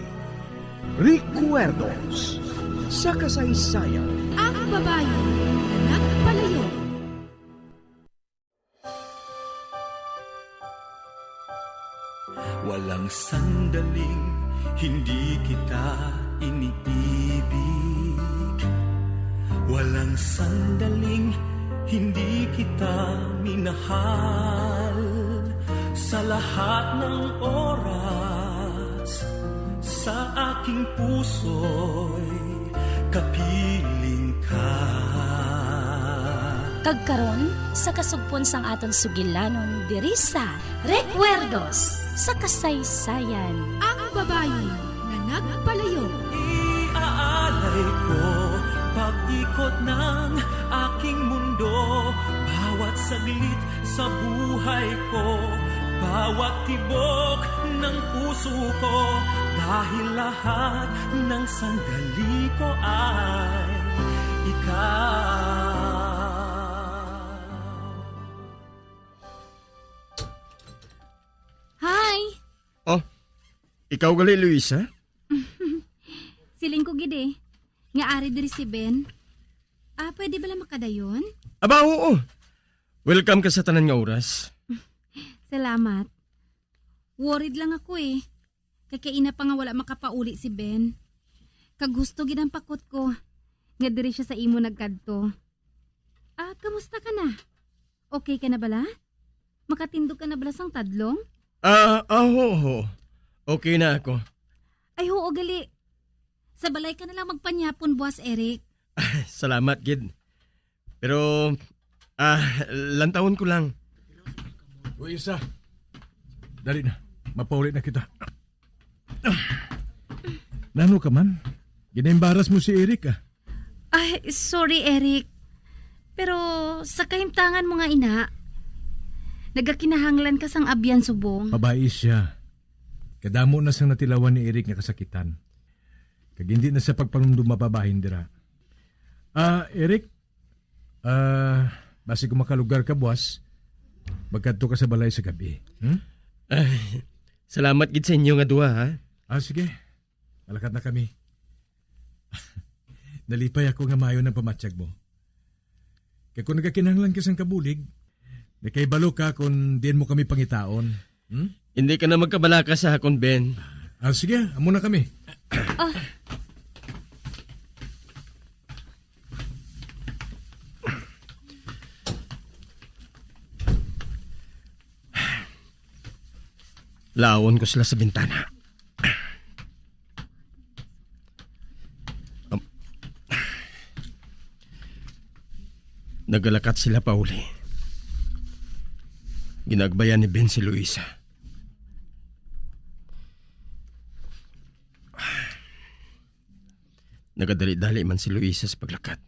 Recuerdos, sa kasaysayan. Ang babae na nagpalayo. Walang sandaling hindi kita iniibig. Walang sandaling hindi kita minahal. Sa lahat ng oras sa aking puso'y kapiling ka. Kagkaron sa kasugpon sang aton sugilanon diri sa Recuerdos sa kasaysayan. Ang babayi nga nagpalayo. Iaalay ko pag-ikot ng aking mundo, bawat saglit sa buhay ko, bawat tibok ng puso ko, dahil lahat ng sandali ko ay ikaw. Hi! Oh, ikaw gali, Luisa? Siling ko gid nga ari diri si Ben. Pwede ba lang makadayon? Aba, oo. Welcome ka sa tanan nga oras. Salamat. Worried lang ako Kakaina pa nga wala makapauli si Ben. Kagusto gid ang pakot ko. Nga diri siya sa imo nagkadto. Kamusta ka na? Okay ka na bala? Makatindog ka na bala sang tadlong? Oo. Okay na ako. Ay oo gali. Sa balay ka na lang magpanyapon, Boss Eric. Salamat, Gid. Pero, lantawon ko lang. Luisa, dali na. Mapaulit na kita. Nano ka man? Ginembaras mo si Eric Ay, sorry Eric. Pero sa kahimtangan mo nga ina, nagakinahanglan ka sang abyan subong. Babae siya. Kadamo na sang natilawan ni Eric nga kasakitan. Kag hindi na sa pagpanumdum mababahin dira. Eric, basi kung makalugar ka, boss, magkadto ka sa balay sa gabi. Salamat gid sa inyo nga duha, ha? Sige. Malakad na kami. Nalipay ako nga mayo ng pamatsyag mo. Kaya kung nagakinahanglan ka sang kabulig, nakaibalo ka kung diyan mo kami pangitaon. Hindi ka na magkabalaka sa hakon, Ben. Sige, amo na kami. Laon ko sila sa bintana. Nagalakat sila pa uli. Ginagbayan ni Ben si Luisa. Nagadali-dali man si Luisa sa paglakat.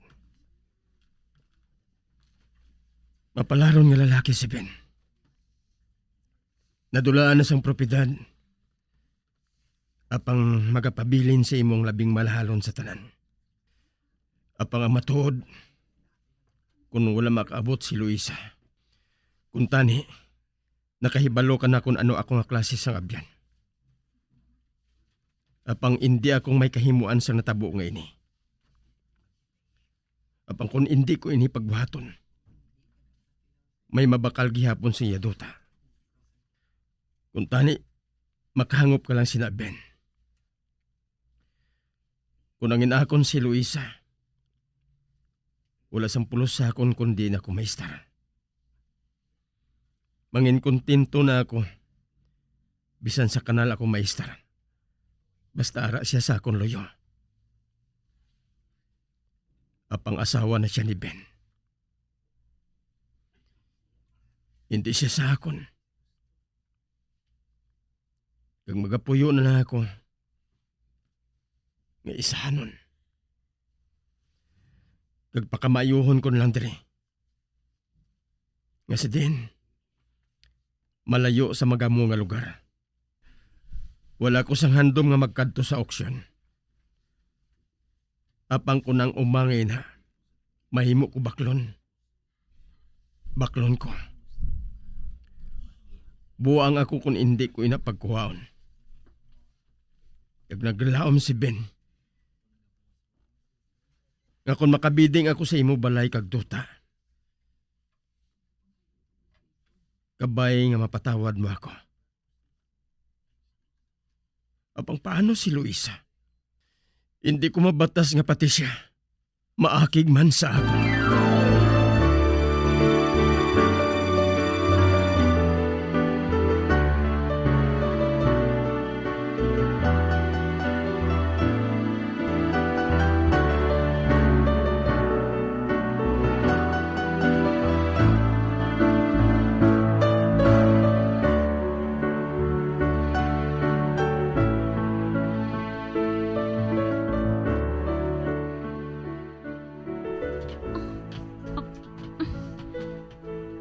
Mapalaron nga lalaki si Ben. Nadulaan na sang propedad. Apang magapabilin sa imong labing malahalon sa tanan. Apang ang matuod kung wala makaabot si Luisa. Kung tani, nakahibalo ka na kung ano ako nga klase sang abyan. Apang hindi akong may kahimuan sa natabo nga ini. Apang kung hindi ko ini pagbuhaton, may mabakal gihapon sa Yaduta. Kung tani, makahangop ka lang sina Ben. Kung ang inakon si Luisa, wala sang pulos sa akon kundi na ako maistar. Mangin kontento na ako, bisan sa kanal ako maistar. Basta ara siya sa akon loyo. Apang asawa na siya ni Ben. Hindi siya sa akon. Kag magapuyo na ako, nga isahanon. Kag pakamayuhon ko lang diri. Nga sa din, malayo sa magamo nga lugar. Wala ko sang handom nga magkadto sa auksyon. Apang ko nang umangay na, mahimo ko baklon. Baklon ko. Buang ako kung hindi ko inapagkuhaon. Kag naglalaom si Ben. Nga kung makabiding ako sa imo balay kag duta. Kabay nga mapatawad mo ako. Apang paano si Luisa? Hindi ko mabatas nga pati siya. Maakig man sa ako.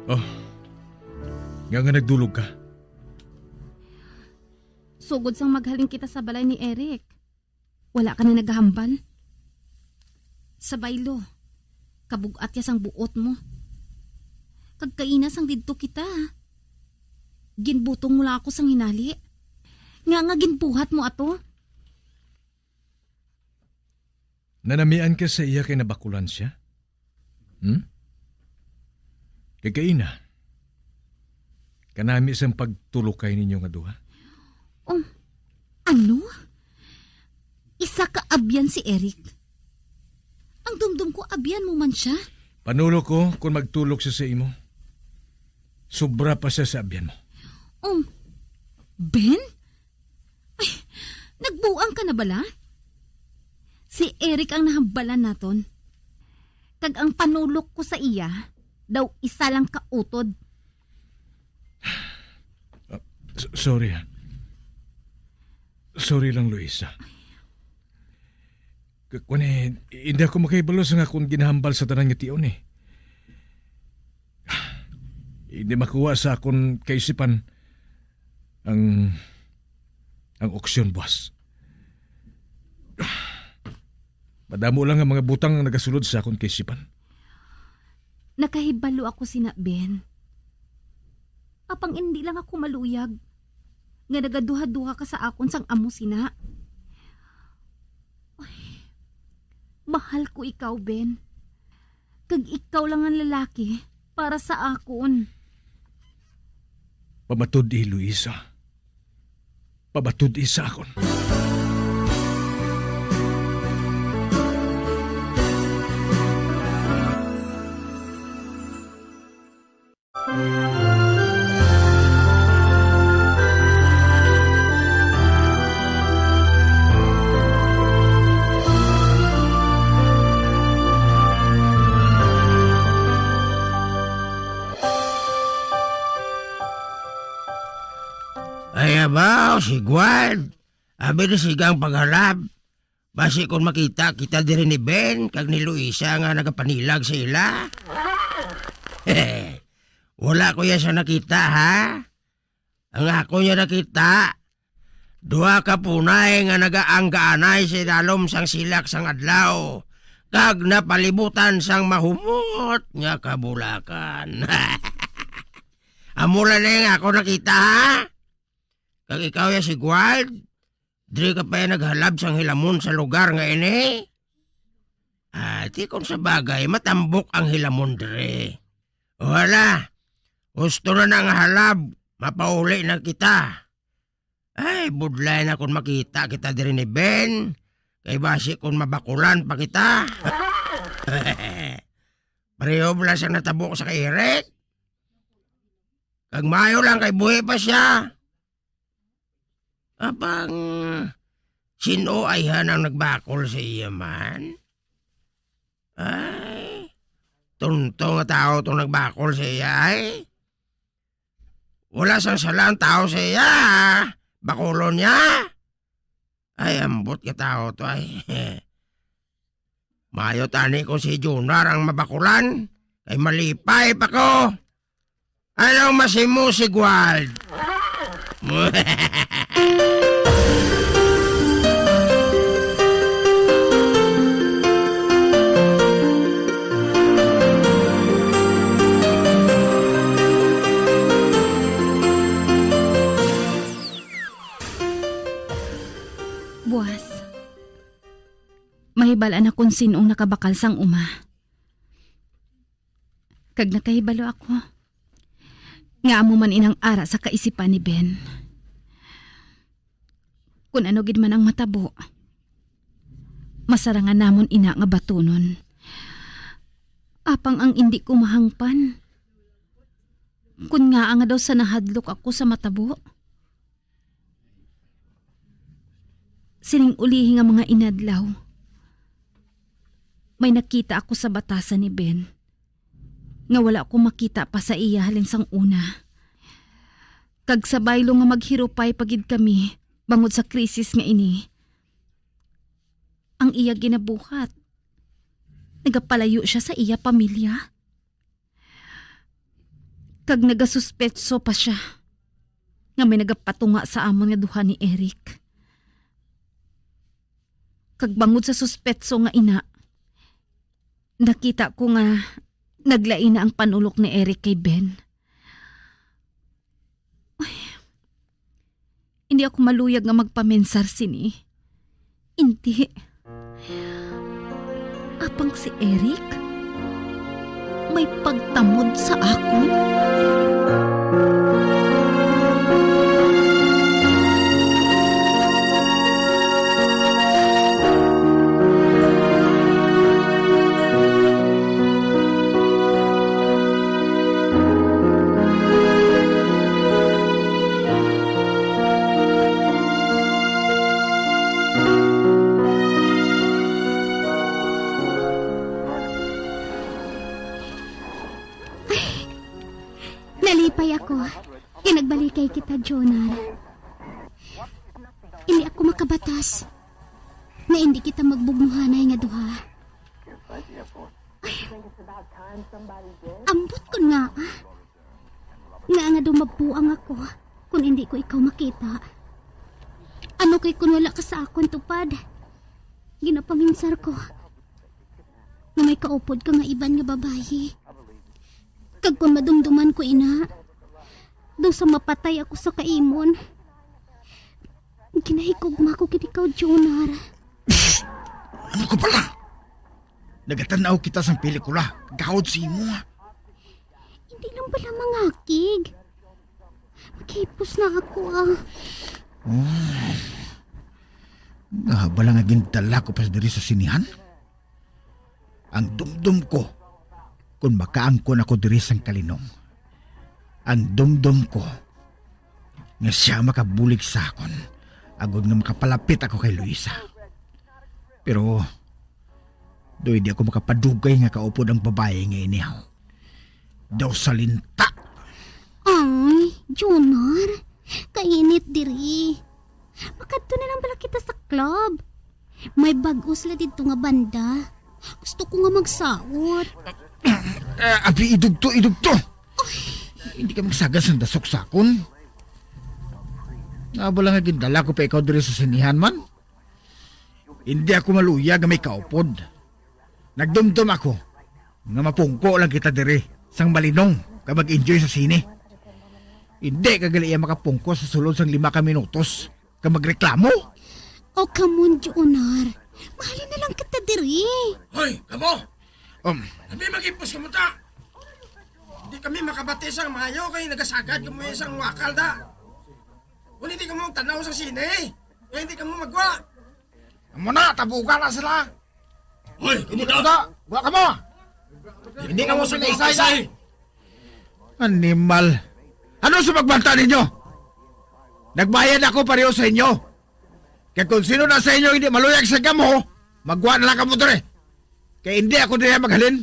Oh, nga nagdulog ka. Sugod sang maghaling kita sa balay ni Eric. Wala ka na naghahambal. Sa baylo, kabugat ya sang buot mo. Kagkainas ang didto kita. Ginbutong mula ako sang hinali. Nga ginbuhat mo ato. Nanamian ka sa iya kay nabakulan siya? Kagaina. Kanami sang pagtulokay ninyo nga duha. Ano? Isa ka abyan si Eric. Ang dumdum ko abyan mo man siya. Panulo ko kung magtulok siya sa imo. Sobra pa siya sa abyan mo. Ben? Ay, nagbuang ka na bala? Si Eric ang nahambalan naton. Kag ang panulok ko sa iya, daw isa lang kautod. Sorry. Sorry lang, Luisa. Hindi ako makaibalos nga kung ginahambal sa tanang nga tiyon eh. Hindi makuha sa akong kaisipan ang auksyon, boss. Madamo lang ang mga butang ang nagasulod sa akong kaisipan. Nakahibalo ako sina Ben. Apang hindi lang ako maluyag. Nga nagaduha-duha ka sa akon sang amo sina. Ay, mahal ko ikaw, Ben. Kag ikaw lang ang lalaki para sa akon. Pamatod Luisa. Pamatod sa akon. Ay abaw, si Guard. Abi na sigang paghalab. Basi kung makita kita diri ni Ben, kag ni Luisa nga nagapanilag sa ila. Wala ko yan siya nakita, ha? Ang ako niya nakita, duha ka punay nga nagaanggaanay sa dalom sang silak sang adlaw. Kag napalibutan sang mahumot nga kabulakan. Amula na yung ako nakita, ha? Kag ikaw ya si Guard, diri ka pa naghalab sang hilamon sa lugar nga ini. Di kung sa bagay, matambok ang hilamon diri. Wala, gusto na nga halab, mapauli na kita. Ay, budlay na kung makita kita diri ni Ben, kay basi kung mabakulan pa kita. Pareho bala sa natabok sa kay Eric. Kag mayo lang kay buhay pa siya. Abang, sino ay hanang nagbakol sa iya man? Ay, tuntong nga tao itong nagbakol sa iya ay. Wala sang salang tao sa iya, bakulon niya. Ay, ambot ka tao to ay. Mayo tani ko si Junar ang mabakulan, kay malipay pa ko. Anong masimu si Guard? Buwas, mahibalaan akong sinong nakabakal sang uma. Kag nakahibalo ako, nga amo man inang ara sa kaisipan ni Ben. Kung ano gid man ang matabo, masarangan namon ina nga batunon. Apang ang indi ko mahangpan. Kung nga nga daw sa nahadlok ako sa matabo. Sining ulihi nga mga inadlaw. May nakita ako sa batasan ni Ben. Nga wala ko makita pa sa iya halin sang una. Kag sa baylo nga maghirupay pagid kami bangod sa krisis nga ini. Ang iya ginabuhat. Nagapalayo siya sa iya pamilya. Kag nagasuspetso pa siya nga may nagapatunga sa amon nga duha ni Eric. Kag bangod sa suspetso nga ina, nakita ko nga naglain na ang panulok ni Eric kay Ben. Ay, hindi ako maluyag nga magpamensar sini. Hindi. Apang si Eric may pagtamod sa akon. Nalipay ako. Kinagbalikay kita, Jonar. Hindi ako makabatas na hindi kita magbugmuhanay nga duha. Ay, ambot ko nga, ah. Nga dumabuang ako kung hindi ko ikaw makita. Ano kay kung wala ka sa akon tupad? Ginapaminsar ko na may kaupod ka nga iban nga babayi. Kag kung madumduman ko ina, daw sa mapatay ako sa kaimon. Ginahigugma ko kinikaw, Jonar. Ano ko pala? Nagatanaw kita sa pelikula. Gawad si mo. Hindi lang pala mangakig. Makipos na ako, ah. Oh. Bala nga gintala ko pa diri sa sinihan. Ang dumdum ko kung makaangkon ako diri sang kalinom. Ang dumdum ko nga siya makabulig sa akon agod nga makapalapit ako kay Luisa. Pero doy di ako makapadugay nga kaupod ang babae nga inihaw. Daw sa linta. Ay, Jonar, kainit diri. Makadto na lang pala kita sa club. May bagos la dito nga banda. Gusto ko nga magsaot. Abi, idugto. Hindi ka magsagas ng dasok sakon. Wala nga gindala ko pa ikaw diri sa sinihan man. Hindi ako maluyag nga may kaupod. Nagdumdum ako nga mapungko lang kita diri sang malinong ka mag-enjoy sa sine. Hindi kagali iya makapungko sa sulod sang 5 ka minutos ka magreklamo. Oh, come on, Jonar. Mahalin na lang kita diri. Hoy, kamo! Sabi mag-impos ka mo ta. Hindi kami makabati sang mayo kay nagasagad ka mo isang wakal da. Kung hindi ka mo tanaw sa sine, kaya hindi ka mo magwa. Amo na, tabuga na sila. Hoy, hindi ka mo da. Buwa ka mo. Hindi ka mo sinaysay da. Animal. Ano sa pagbanta ninyo? Nagbayad ako pareho sa inyo. Kaya kung sino na sa inyo hindi maluyag sa gamo, magwa na lang kamo dere. Kaya hindi ako dere maghalin.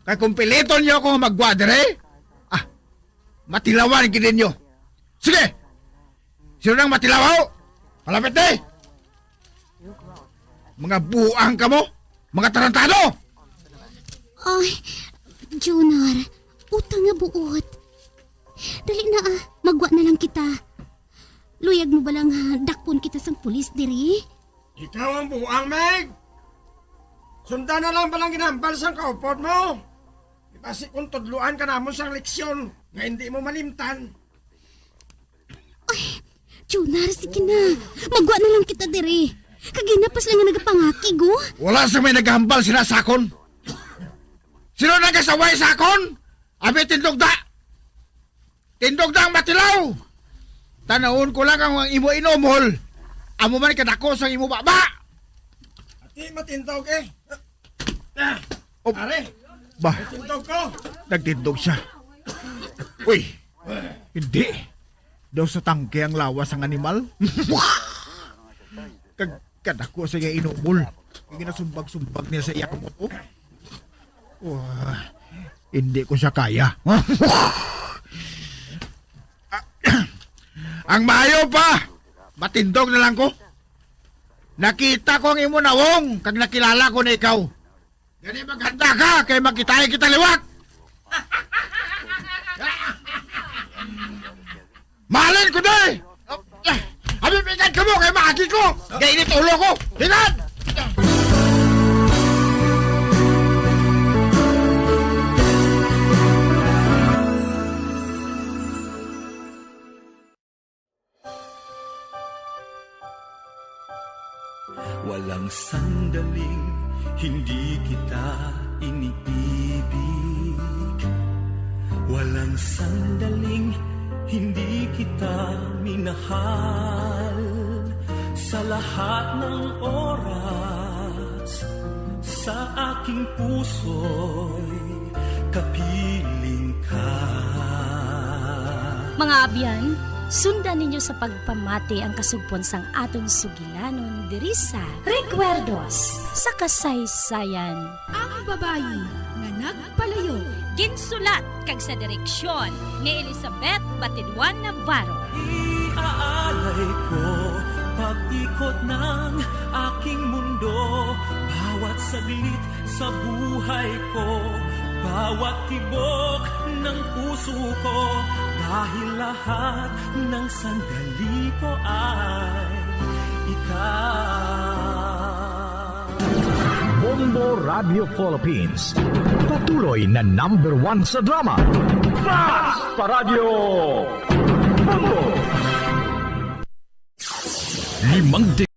Kaya kung piliton nyo ako magwa dere, matilawan kinin nyo. Sige! Sino nang matilawaw? Palapit eh! Mga buang ka mo? Mga tarantado! Ay, Jonar, utang nga buot. Dali na magwa na lang kita. Luyag mo ba lang dakpon kita sang pulis diri? Ikaw ang buang, Meg! Sundan na lang palang ginambal sang kaupod mo. Ipasi kung tudluan ka namon sang leksyon nga hindi mo malimtan. Ay, Jonar, sige na. Magwa na lang kita diri. Kaginapas lang nga nagapangakig, oh. Wala sa may naghambal sinasakon. Sino nagasaway sakon? Abi tindog da! Tindog da ang matilaw! Tanawon ko lang ang imo inomol. Amo man kadako sa imo baba. Ati matindog eh. Are, Ba, matindog ko. nagtindog siya. Uy, hindi. Daw sa tangke ang lawas ang animal. Kadako sa iya inomol. Ginasumbag-sumbag niya sa iya kamoto. Hindi ko siya kaya. Ang mayo pa! Matindog na lang ko. Nakita ko ang imo nawong kag nakilala ko na ikaw. Gani maghanda ka kay makitahin kita liwat. Mahalin ko na eh! Habibigan ka mo kay maagi ko! Gainit ulo ko! Hinan! Walang sandaling hindi kita iniibig. Walang sandaling hindi kita minahal. Sa lahat ng oras, sa aking puso'y kapiling ka. Mga abyan, sundan ninyo sa pagpamati ang kasugpon sang aton sugilanon diri sa Recuerdos sa kasaysayan. Ang babayi nga nagpalayo, ginsulat kag sa direksyon ni Elizabeth Batidwan Navarro. Iaalay ko pag-ikot ng aking mundo, bawat saglit sa buhay ko, bawat tibok ng puso ko, dahil lahat ng sandali ko ay ikaw. Bombo Radio Philippines. Patuloy na #1 sa drama. Basta Radio Bombo! 5